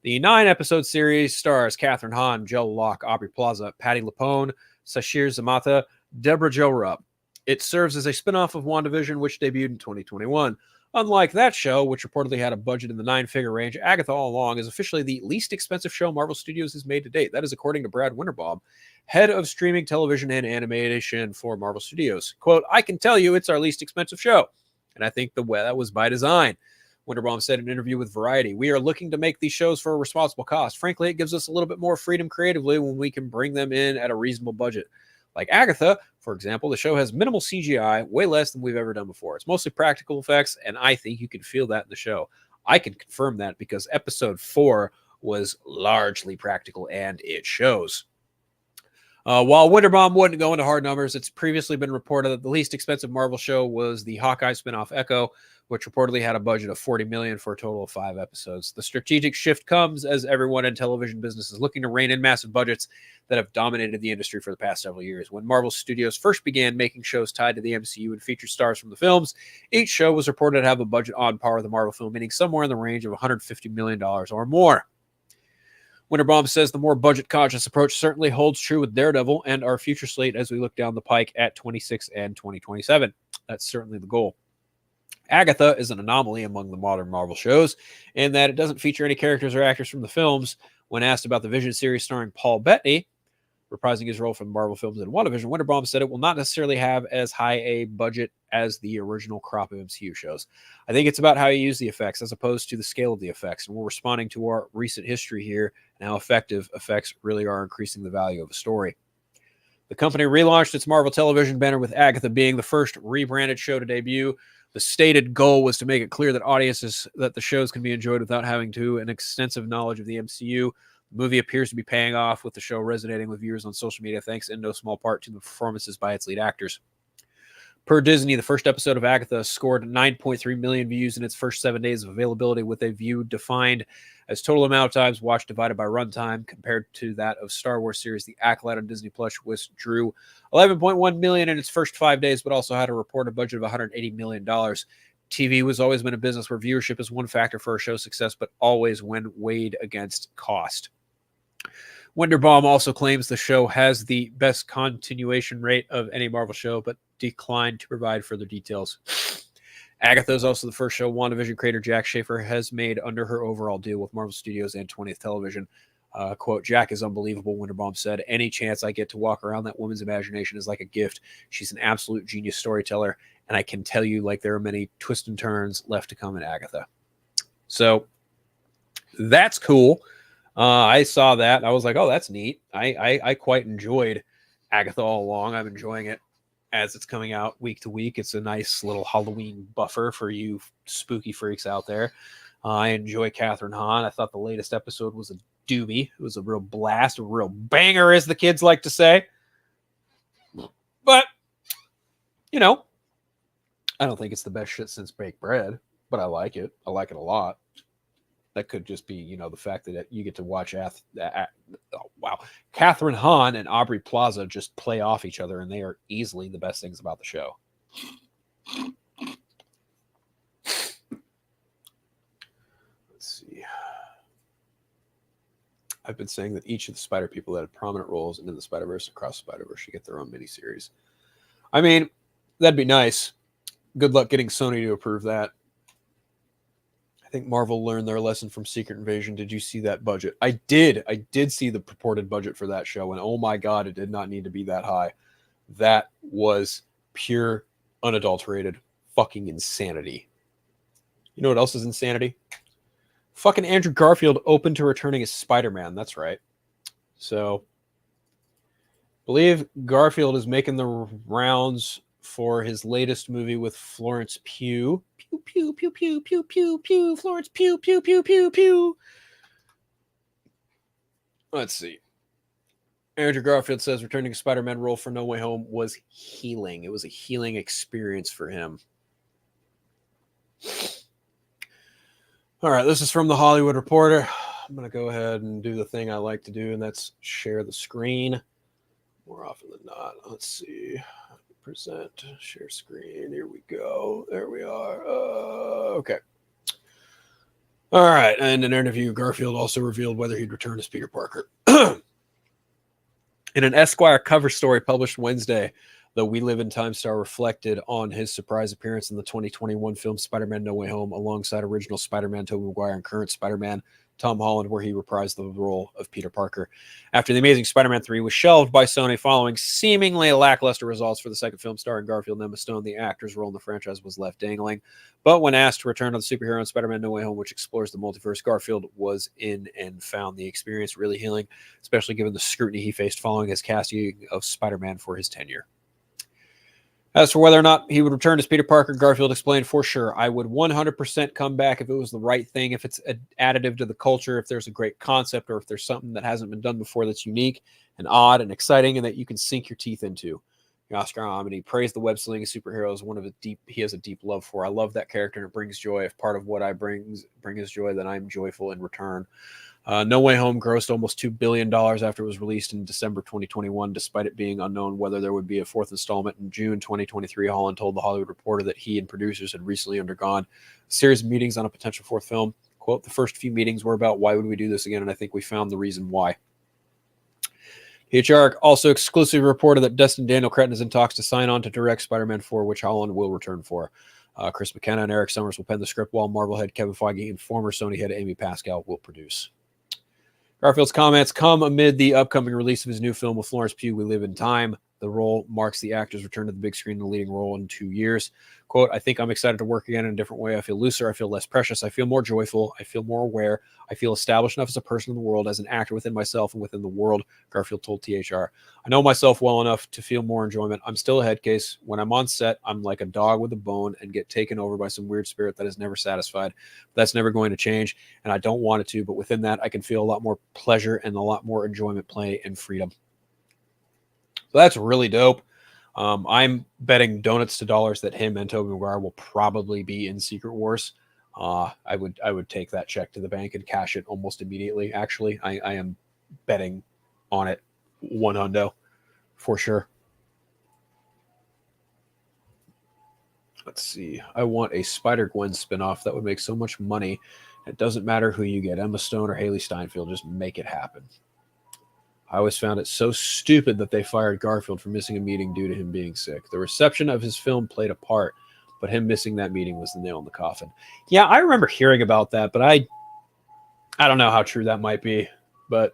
[SPEAKER 1] The 9-episode series stars Kathryn Hahn, Joe Locke, Aubrey Plaza, Patti LuPone, Sashir Zamata, Deborah Jo Rupp. It serves as a spinoff of WandaVision, which debuted in 2021. Unlike that show, which reportedly had a budget in the 9-figure range, Agatha All Along is officially the least expensive show Marvel Studios has made to date. That is according to Brad Winterbaum, head of streaming television and animation for Marvel Studios. Quote, I can tell you it's our least expensive show. And I think that was by design. Winterbaum said in an interview with Variety, we are looking to make these shows for a responsible cost. Frankly, it gives us a little bit more freedom creatively when we can bring them in at a reasonable budget. Like Agatha, for example, the show has minimal CGI, way less than we've ever done before. It's mostly practical effects, and I think you can feel that in the show. I can confirm that because episode 4 was largely practical, and it shows. While Winterbaum wouldn't go into hard numbers, it's previously been reported that the least expensive Marvel show was the Hawkeye spinoff Echo, which reportedly had a budget of $40 million for a total of 5 episodes. The strategic shift comes as everyone in television business is looking to rein in massive budgets that have dominated the industry for the past several years. When Marvel Studios first began making shows tied to the MCU and featured stars from the films, each show was reported to have a budget on par with the Marvel film, meaning somewhere in the range of $150 million or more. Winterbaum says the more budget-conscious approach certainly holds true with Daredevil and our future slate as we look down the pike at 26 and 2027. That's certainly the goal. Agatha is an anomaly among the modern Marvel shows in that it doesn't feature any characters or actors from the films. When asked about the Vision series starring Paul Bettany, reprising his role from Marvel films in WandaVision, Winterbaum said it will not necessarily have as high a budget as the original crop of MCU shows. I think it's about how you use the effects as opposed to the scale of the effects, and we're responding to our recent history here and how effective effects really are increasing the value of a story. The company relaunched its Marvel television banner with Agatha being the first rebranded show to debut. The stated goal was to make it clear that audiences that the shows can be enjoyed without having to an extensive knowledge of the MCU. The movie appears to be paying off, with the show resonating with viewers on social media, thanks in no small part to the performances by its lead actors. Per Disney, the first episode of Agatha scored 9.3 million views in its first 7 days of availability, with a view defined as total amount of times watched divided by runtime, compared to that of Star Wars series The Acolyte on Disney Plus, which drew 11.1 million in its first 5 days, but also had a reported budget of $180 million. TV has always been a business where viewership is one factor for a show's success, but always when weighed against cost. Winterbaum also claims the show has the best continuation rate of any Marvel show, but declined to provide further details. Agatha is also the first show WandaVision creator Jack Schaefer has made under her overall deal with Marvel Studios and 20th Television. Quote, Jack is unbelievable, Winterbaum said. Any chance I get to walk around that woman's imagination is like a gift. She's an absolute genius storyteller, and I can tell you, like, there are many twists and turns left to come in Agatha. So that's cool. I saw that. I was like, oh, that's neat. I quite enjoyed Agatha All Along. I'm enjoying it as it's coming out week to week. It's a nice little Halloween buffer for you spooky freaks out there. I enjoy Kathryn Hahn. I thought the latest episode was a doobie. It was a real blast, a real banger, as the kids like to say. But, you know, I don't think it's the best shit since baked bread, but I like it. I like it a lot. That could just be, you know, the fact that you get to watch Kathryn Hahn and Aubrey Plaza just play off each other, and they are easily the best things about the show. Let's see. I've been saying that each of the Spider people that have prominent roles in the Spider-Verse and Across the Spider-Verse should get their own miniseries. I mean, that'd be nice. Good luck getting Sony to approve that. I think Marvel learned their lesson from Secret Invasion. Did you see that budget? I did. I did see the purported budget for that show, and oh my God, it did not need to be that high. That was pure, unadulterated fucking insanity. You know what else is insanity? Fucking Andrew Garfield open to returning as Spider-Man. That's right. So, I believe Garfield is making the rounds for his latest movie with Florence Pugh. Pew, pew, pew, pew, pew, pew, pew. Florence Pugh, pew, pew, pew, pew. Let's see. Andrew Garfield says returning to Spider-Man role for No Way Home was healing. It was a healing experience for him. All right, this is from the Hollywood Reporter. I'm going to go ahead and do the thing I like to do, and that's share the screen more often than not. Let's see. Present, share screen. Here we go. There we are. Okay. All right. And in an interview, Garfield also revealed whether he'd return as Peter Parker. In an Esquire cover story published Wednesday, the We Live in Time star reflected on his surprise appearance in the 2021 film Spider-Man No Way Home alongside original Spider-Man Tobey Maguire and current Spider-Man Tom Holland, where he reprised the role of Peter Parker. After The Amazing Spider-Man 3 was shelved by Sony following seemingly lackluster results for the second film starring Garfield and Emma Stone, the actor's role in the franchise was left dangling. But when asked to return to the superhero in Spider-Man No Way Home, which explores the multiverse, Garfield was in and found the experience really healing, especially given the scrutiny he faced following his casting of Spider-Man for his tenure. As for whether or not he would return as Peter Parker, Garfield explained, for sure, I would 100% come back if it was the right thing, if it's additive to the culture, if there's a great concept, or if there's something that hasn't been done before that's unique and odd and exciting and that you can sink your teeth into. Oscar Amity praised the web-slinging superhero as one of he has a deep love for. I love that character and it brings joy. If part of what I bring is joy, then I'm joyful in return. No Way Home grossed almost $2 billion after it was released in December 2021, despite it being unknown whether there would be a fourth installment. In June 2023, Holland told The Hollywood Reporter that he and producers had recently undergone a series of meetings on a potential fourth film. Quote, the first few meetings were about why would we do this again, and I think we found the reason why. HR also exclusively reported that Destin Daniel Cretton is in talks to sign on to direct Spider-Man 4, which Holland will return for. Chris McKenna and Eric Summers will pen the script, while Marvel head Kevin Feige and former Sony head Amy Pascal will produce. Garfield's comments come amid the upcoming release of his new film with Florence Pugh, We Live in Time. The role marks the actor's return to the big screen in a leading role in 2 years. Quote, I think I'm excited to work again in a different way. I feel looser. I feel less precious. I feel more joyful. I feel more aware. I feel established enough as a person in the world, as an actor within myself and within the world, Garfield told THR. I know myself well enough to feel more enjoyment. I'm still a head case. When I'm on set, I'm like a dog with a bone and get taken over by some weird spirit that is never satisfied. That's never going to change, and I don't want it to, but within that, I can feel a lot more pleasure and a lot more enjoyment, play, and freedom. So that's really dope. I'm betting donuts to dollars that him and Tobey Maguire will probably be in Secret Wars. I would take that check to the bank and cash it almost immediately. Actually, I am betting on it 100 for sure. Let's see. I want a Spider-Gwen spinoff that would make so much money. It doesn't matter who you get, Emma Stone or Haley Steinfeld, just make it happen. I always found it so stupid that they fired Garfield for missing a meeting due to him being sick. The reception of his film played a part, but him missing that meeting was the nail in the coffin. Yeah, I remember hearing about that, but I don't know how true that might be. But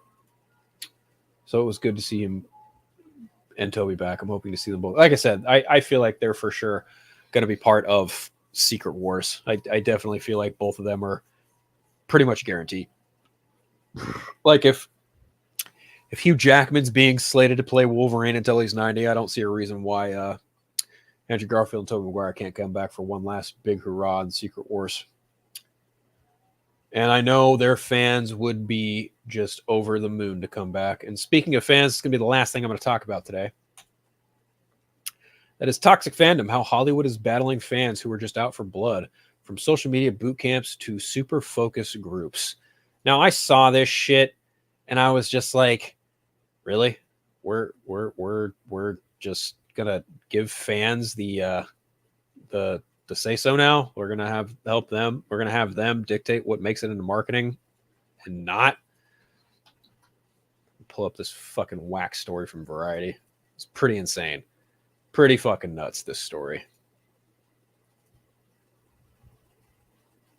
[SPEAKER 1] so it was good to see him and Toby back. I'm hoping to see them both. Like I said, I feel like they're for sure going to be part of Secret Wars. I definitely feel like both of them are pretty much guaranteed. Like if Hugh Jackman's being slated to play Wolverine until he's 90, I don't see a reason why Andrew Garfield and Tobey Maguire can't come back for one last big hurrah in Secret Wars. And I know their fans would be just over the moon to come back. And speaking of fans, it's going to be the last thing I'm going to talk about today. That is toxic fandom, how Hollywood is battling fans who are just out for blood, from social media boot camps to super focus groups. Now, I saw this shit, and I was just like, really? We're just gonna give fans the say so now? We're gonna help them. We're gonna have them dictate what makes it into marketing, and not pull up this fucking whack story from Variety. It's pretty insane, pretty fucking nuts. This story.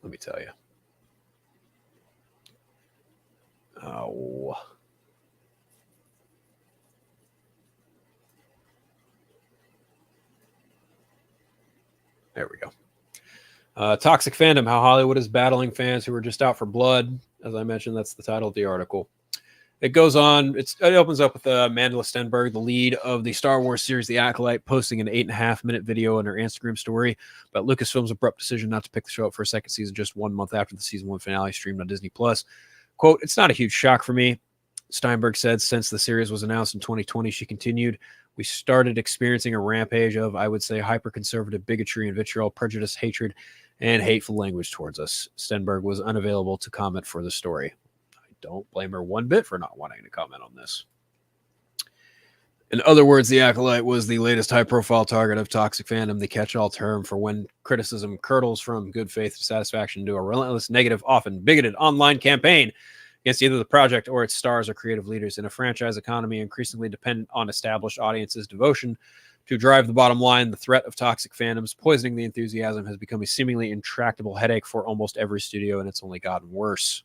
[SPEAKER 1] Let me tell you. Oh. There we go. Toxic fandom, how Hollywood is battling fans who are just out for blood. As I mentioned, that's the title of the article. It goes on. It opens up with Mandela Stenberg, the lead of the Star Wars series The Acolyte, posting an 8.5-minute video on her Instagram story about Lucasfilm's abrupt decision not to pick the show up for a second season just 1 month after the season 1 finale streamed on Disney+. Quote, it's not a huge shock for me, Steinberg said. Since the series was announced in 2020, she continued, we started experiencing a rampage of, I would say, hyper-conservative bigotry and vitriol, prejudice, hatred, and hateful language towards us. Stenberg was unavailable to comment for the story. I don't blame her one bit for not wanting to comment on this. In other words, the Acolyte was the latest high-profile target of toxic fandom, the catch-all term for when criticism curdles from good faith dissatisfaction to a relentless, negative, often bigoted online campaign against either the project or its stars or creative leaders. In a franchise economy increasingly dependent on established audiences' devotion to drive the bottom line, the threat of toxic fandoms poisoning the enthusiasm has become a seemingly intractable headache for almost every studio, and it's only gotten worse.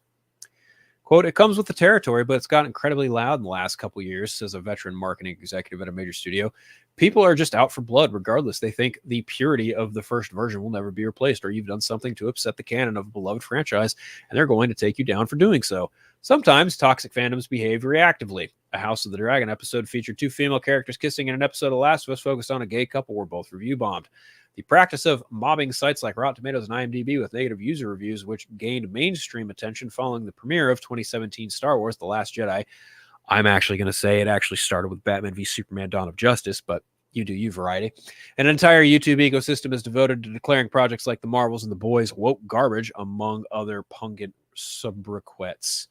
[SPEAKER 1] Quote, it comes with the territory, but it's gotten incredibly loud in the last couple of years, says a veteran marketing executive at a major studio. People are just out for blood regardless. They think the purity of the first version will never be replaced, or you've done something to upset the canon of a beloved franchise, and they're going to take you down for doing so. Sometimes toxic fandoms behave reactively. A House of the Dragon episode featured 2 female characters kissing, and an episode of The Last of Us focused on a gay couple were both review bombed. The practice of mobbing sites like Rotten Tomatoes and IMDb with negative user reviews, which gained mainstream attention following the premiere of 2017 Star Wars The Last Jedi. I'm actually going to say it actually started with Batman v Superman Dawn of Justice, but you do you, variety. An entire YouTube ecosystem is devoted to declaring projects like The Marvels and The Boys woke garbage, among other pungent sobriquets.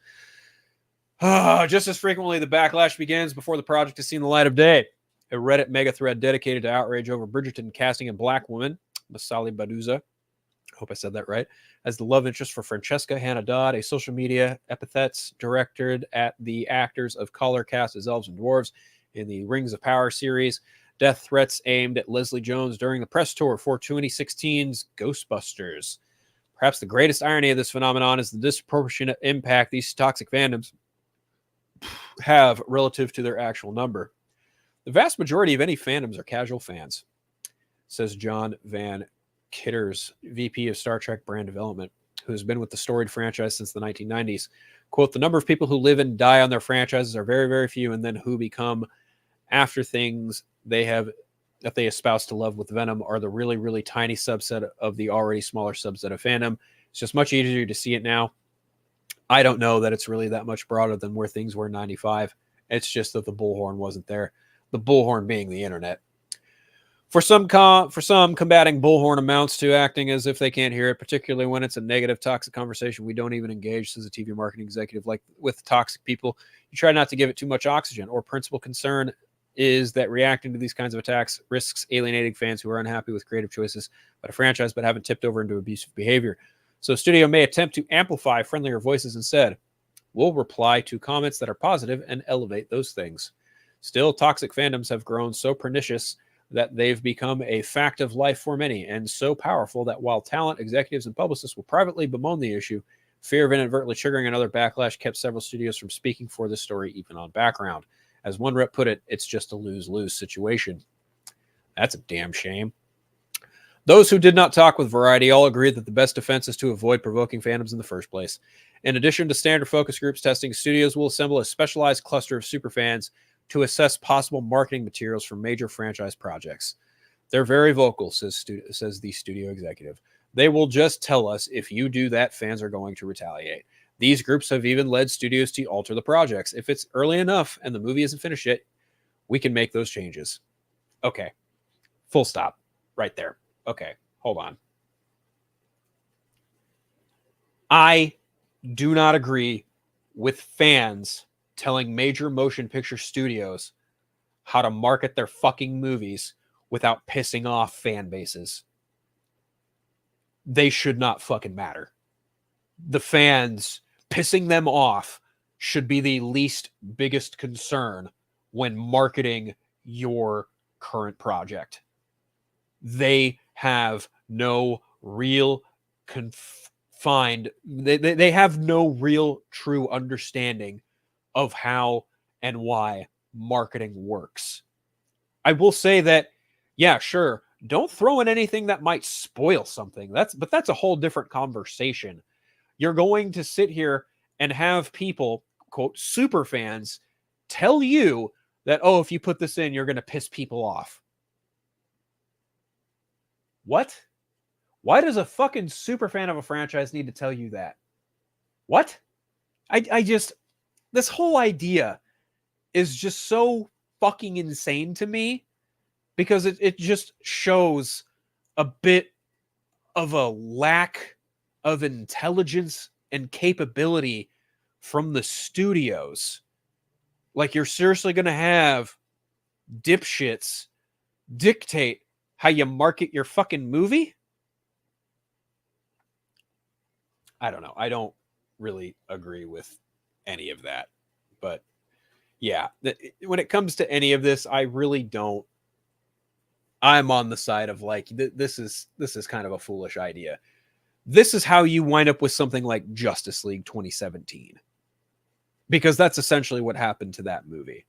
[SPEAKER 1] Just as frequently, the backlash begins before the project has seen the light of day. A Reddit mega thread dedicated to outrage over Bridgerton casting a black woman, Masali Baduza, I hope I said that right, as the love interest for Francesca Hannah Dodd, a social media epithets directed at the actors of color cast as elves and dwarves in the Rings of Power series, death threats aimed at Leslie Jones during the press tour for 2016's Ghostbusters. Perhaps the greatest irony of this phenomenon is the disproportionate impact these toxic fandoms have relative to their actual number. The vast majority of any fandoms are casual fans, says John Van Kitters, VP of Star Trek brand development, who has been with the storied franchise since the 1990s. Quote, the number of people who live and die on their franchises are very, very few, and then who become after things that they espouse to love with venom are the really, really tiny subset of the already smaller subset of fandom. It's just much easier to see it now. I don't know that it's really that much broader than where things were in 95. It's just that the bullhorn wasn't there. The bullhorn being the internet. For some, combating bullhorn amounts to acting as if they can't hear it, particularly when it's a negative, toxic conversation we don't even engage, says a TV marketing executive. Like with toxic people, you try not to give it too much oxygen. Or principal concern is that reacting to these kinds of attacks risks alienating fans who are unhappy with creative choices by a franchise but haven't tipped over into abusive behavior. So a studio may attempt to amplify friendlier voices instead. We'll reply to comments that are positive and elevate those things. Still, toxic fandoms have grown so pernicious that they've become a fact of life for many, and so powerful that while talent, executives, and publicists will privately bemoan the issue, fear of inadvertently triggering another backlash kept several studios from speaking for the story, even on background. As one rep put it, it's just a lose-lose situation. That's a damn shame. Those who did not talk with Variety all agreed that the best defense is to avoid provoking fandoms in the first place. In addition to standard focus groups testing, studios will assemble a specialized cluster of superfans to assess possible marketing materials for major franchise projects. They're very vocal, says the studio executive. They will just tell us if you do that, fans are going to retaliate. These groups have even led studios to alter the projects. If it's early enough and the movie isn't finished yet, we can make those changes. Okay. Full stop. Right there. Okay. Hold on. I do not agree with fans telling major motion picture studios how to market their fucking movies without pissing off fan bases. They should not fucking matter. The fans, pissing them off should be the least biggest concern when marketing your current project. They have no real they have no real true understanding of how and why marketing works. I will say that, yeah, sure, don't throw in anything that might spoil something. But that's a whole different conversation. You're going to sit here and have people, quote, super fans, tell you that, oh, if you put this in, you're going to piss people off. What? Why does a fucking super fan of a franchise need to tell you that? What? I just, this whole idea is just so fucking insane to me because it just shows a bit of a lack of intelligence and capability from the studios. Like, you're seriously going to have dipshits dictate how you market your fucking movie? I don't know. I don't really agree with any of that. But yeah, when it comes to any of this, I really don't. I'm on the side of like, this is kind of a foolish idea. This is how you wind up with something like Justice League 2017. Because that's essentially what happened to that movie.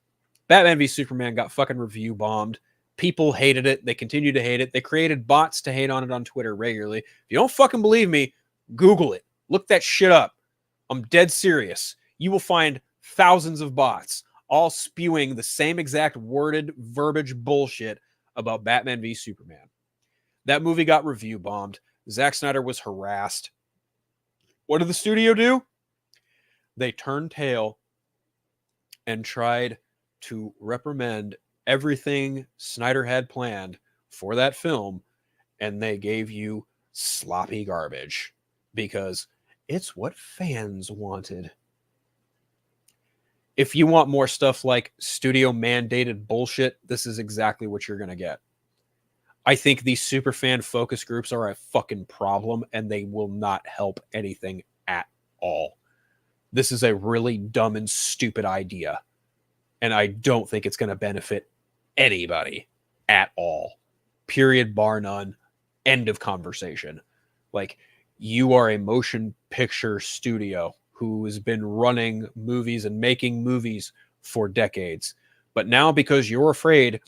[SPEAKER 1] Batman v Superman got fucking review bombed. People hated it. They continue to hate it. They created bots to hate on it on Twitter regularly. If you don't fucking believe me, Google it. Look that shit up. I'm dead serious. You will find thousands of bots all spewing the same exact worded verbiage bullshit about Batman v Superman. That movie got review bombed. Zack Snyder was harassed. What did the studio do? They turned tail and tried to reprimand everything Snyder had planned for that film, and they gave you sloppy garbage because it's what fans wanted. If you want more stuff like studio mandated bullshit, this is exactly what you're going to get. I think these superfan focus groups are a fucking problem, and they will not help anything at all. This is a really dumb and stupid idea, and I don't think it's going to benefit anybody at all. Period, bar none. End of conversation. Like, you are a motion picture studio who has been running movies and making movies for decades. But now, because you're afraid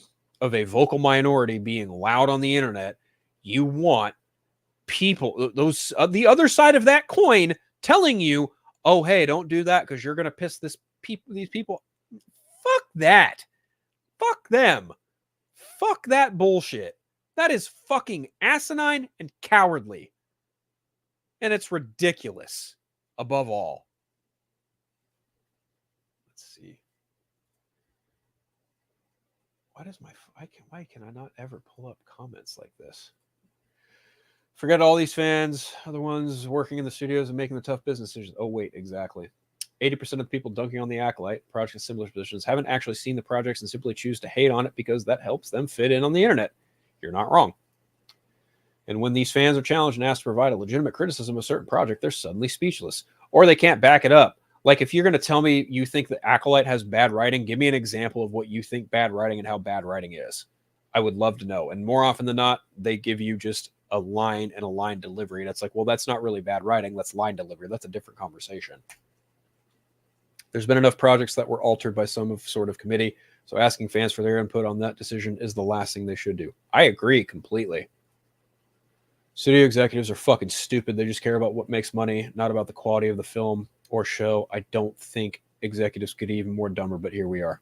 [SPEAKER 1] of a vocal minority being loud on the internet, you want people, those the other side of that coin, telling you, oh, hey, don't do that because you're going to piss these people. Fuck that. Fuck them. Fuck that bullshit. That is fucking asinine and cowardly. And it's ridiculous. Above all. Let's see. Why can I not ever pull up comments like this? Forget all these fans are the ones working in the studios and making the tough business decisions. Oh, wait, exactly. 80% of the people dunking on the Acolyte, projects in similar positions, haven't actually seen the projects and simply choose to hate on it because that helps them fit in on the internet. You're not wrong. And when these fans are challenged and asked to provide a legitimate criticism of a certain project, they're suddenly speechless. Or they can't back it up. Like, if you're going to tell me you think the Acolyte has bad writing, give me an example of what you think bad writing and how bad writing is. I would love to know. And more often than not, they give you just a line and a line delivery. And it's like, well, that's not really bad writing. That's line delivery. That's a different conversation. There's been enough projects that were altered by some sort of committee. So asking fans for their input on that decision is the last thing they should do. I agree completely. Studio executives are fucking stupid. They just care about what makes money, not about the quality of the film or show. I don't think executives could be even more dumber, but here we are.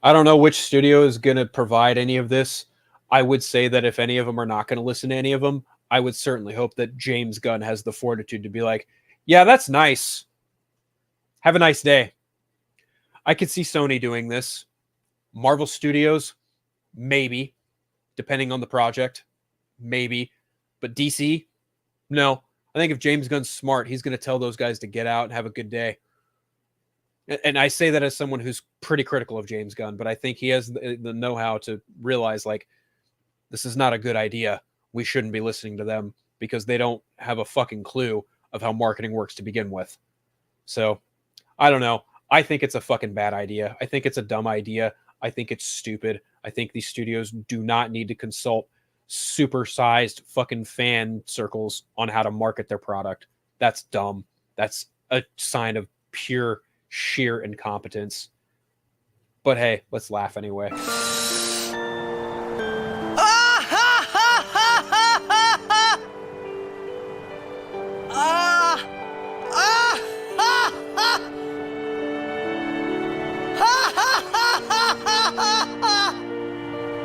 [SPEAKER 1] I don't know which studio is going to provide any of this. I would say that if any of them are not going to listen to any of them, I would certainly hope that James Gunn has the fortitude to be like, yeah, that's nice. Have a nice day. I could see Sony doing this. Marvel Studios, maybe. Depending on the project, maybe. But DC, no. I think if James Gunn's smart, he's going to tell those guys to get out and have a good day. And I say that as someone who's pretty critical of James Gunn, but I think he has the know-how to realize, like, this is not a good idea. We shouldn't be listening to them because they don't have a fucking clue of how marketing works to begin with. So, I don't know. I think it's a fucking bad idea. I think it's a dumb idea. I think it's stupid. I think these studios do not need to consult super-sized fucking fan circles on how to market their product. That's dumb. That's a sign of pure, sheer incompetence. But hey, let's laugh anyway.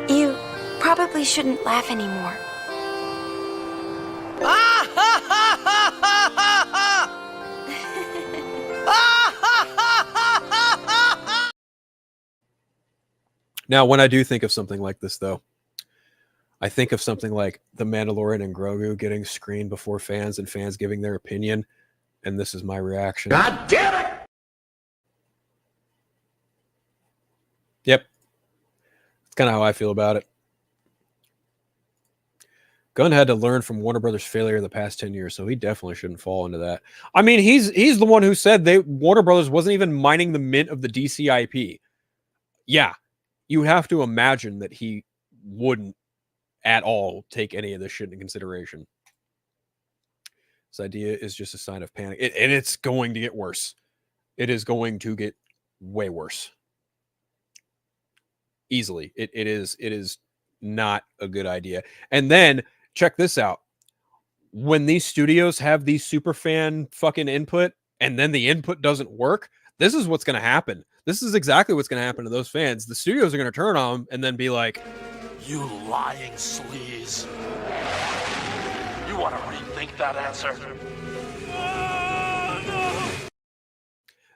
[SPEAKER 6] You probably shouldn't laugh anymore.
[SPEAKER 1] Now, when I do think of something like this, though, I think of something like The Mandalorian and Grogu getting screened before fans and fans giving their opinion, and this is my reaction.
[SPEAKER 3] God damn it!
[SPEAKER 1] Yep. That's kind of how I feel about it. Gunn had to learn from Warner Brothers' failure in the past 10 years, so he definitely shouldn't fall into that. I mean, he's the one who said Warner Brothers wasn't even mining the mint of the DC IP. Yeah, you have to imagine that he wouldn't at all take any of this shit into consideration. This idea is just a sign of panic, and it's going to get worse. It is going to get way worse. Easily. It is not a good idea. And then check this out. When these studios have these super fan fucking input and then the input doesn't work, this is what's going to happen. This is exactly what's going to happen to those fans. The studios are going to turn on them and then be like,
[SPEAKER 7] "You lying sleaze. You want to rethink that answer?"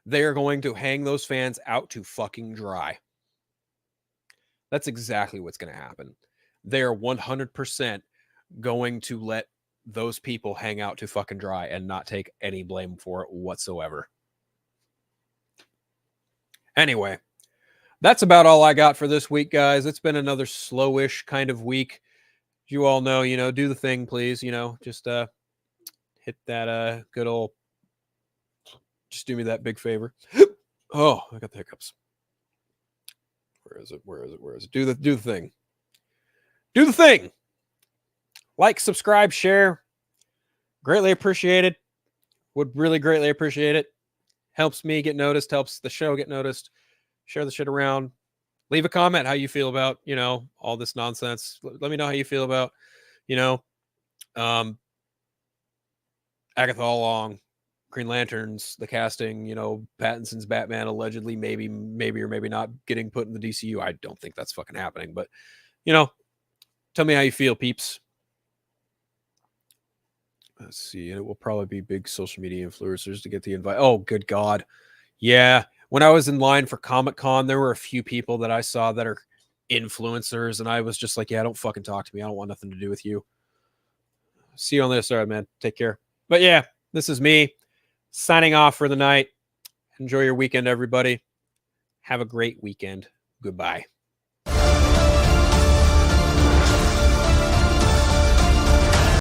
[SPEAKER 1] They are going to hang those fans out to fucking dry. That's exactly what's going to happen. They're 100% going to let those people hang out to fucking dry and not take any blame for it whatsoever. Anyway, that's about all I got for this week, guys. It's been another slowish kind of week. You all know, do the thing, please. Just hit that good old, just do me that big favor. Oh, I got the hiccups. Where is it? Do the thing. Do the thing. Like, subscribe, share. Greatly appreciated. Would really greatly appreciate it. Helps me get noticed. Helps the show get noticed. Share the shit around. Leave a comment how you feel about, all this nonsense. Let me know how you feel about, Agatha All Along, Green Lanterns, the casting, Pattinson's Batman allegedly maybe or maybe not getting put in the DCU. I don't think that's fucking happening, but tell me how you feel, peeps. Let's see. It will probably be big social media influencers to get the invite. Oh, good God. Yeah. When I was in line for Comic-Con, there were a few people that I saw that are influencers, and I was just like, yeah, don't fucking talk to me. I don't want nothing to do with you. See you on the other side, man. Take care. But yeah, this is me signing off for the night. Enjoy your weekend, everybody. Have a great weekend. Goodbye.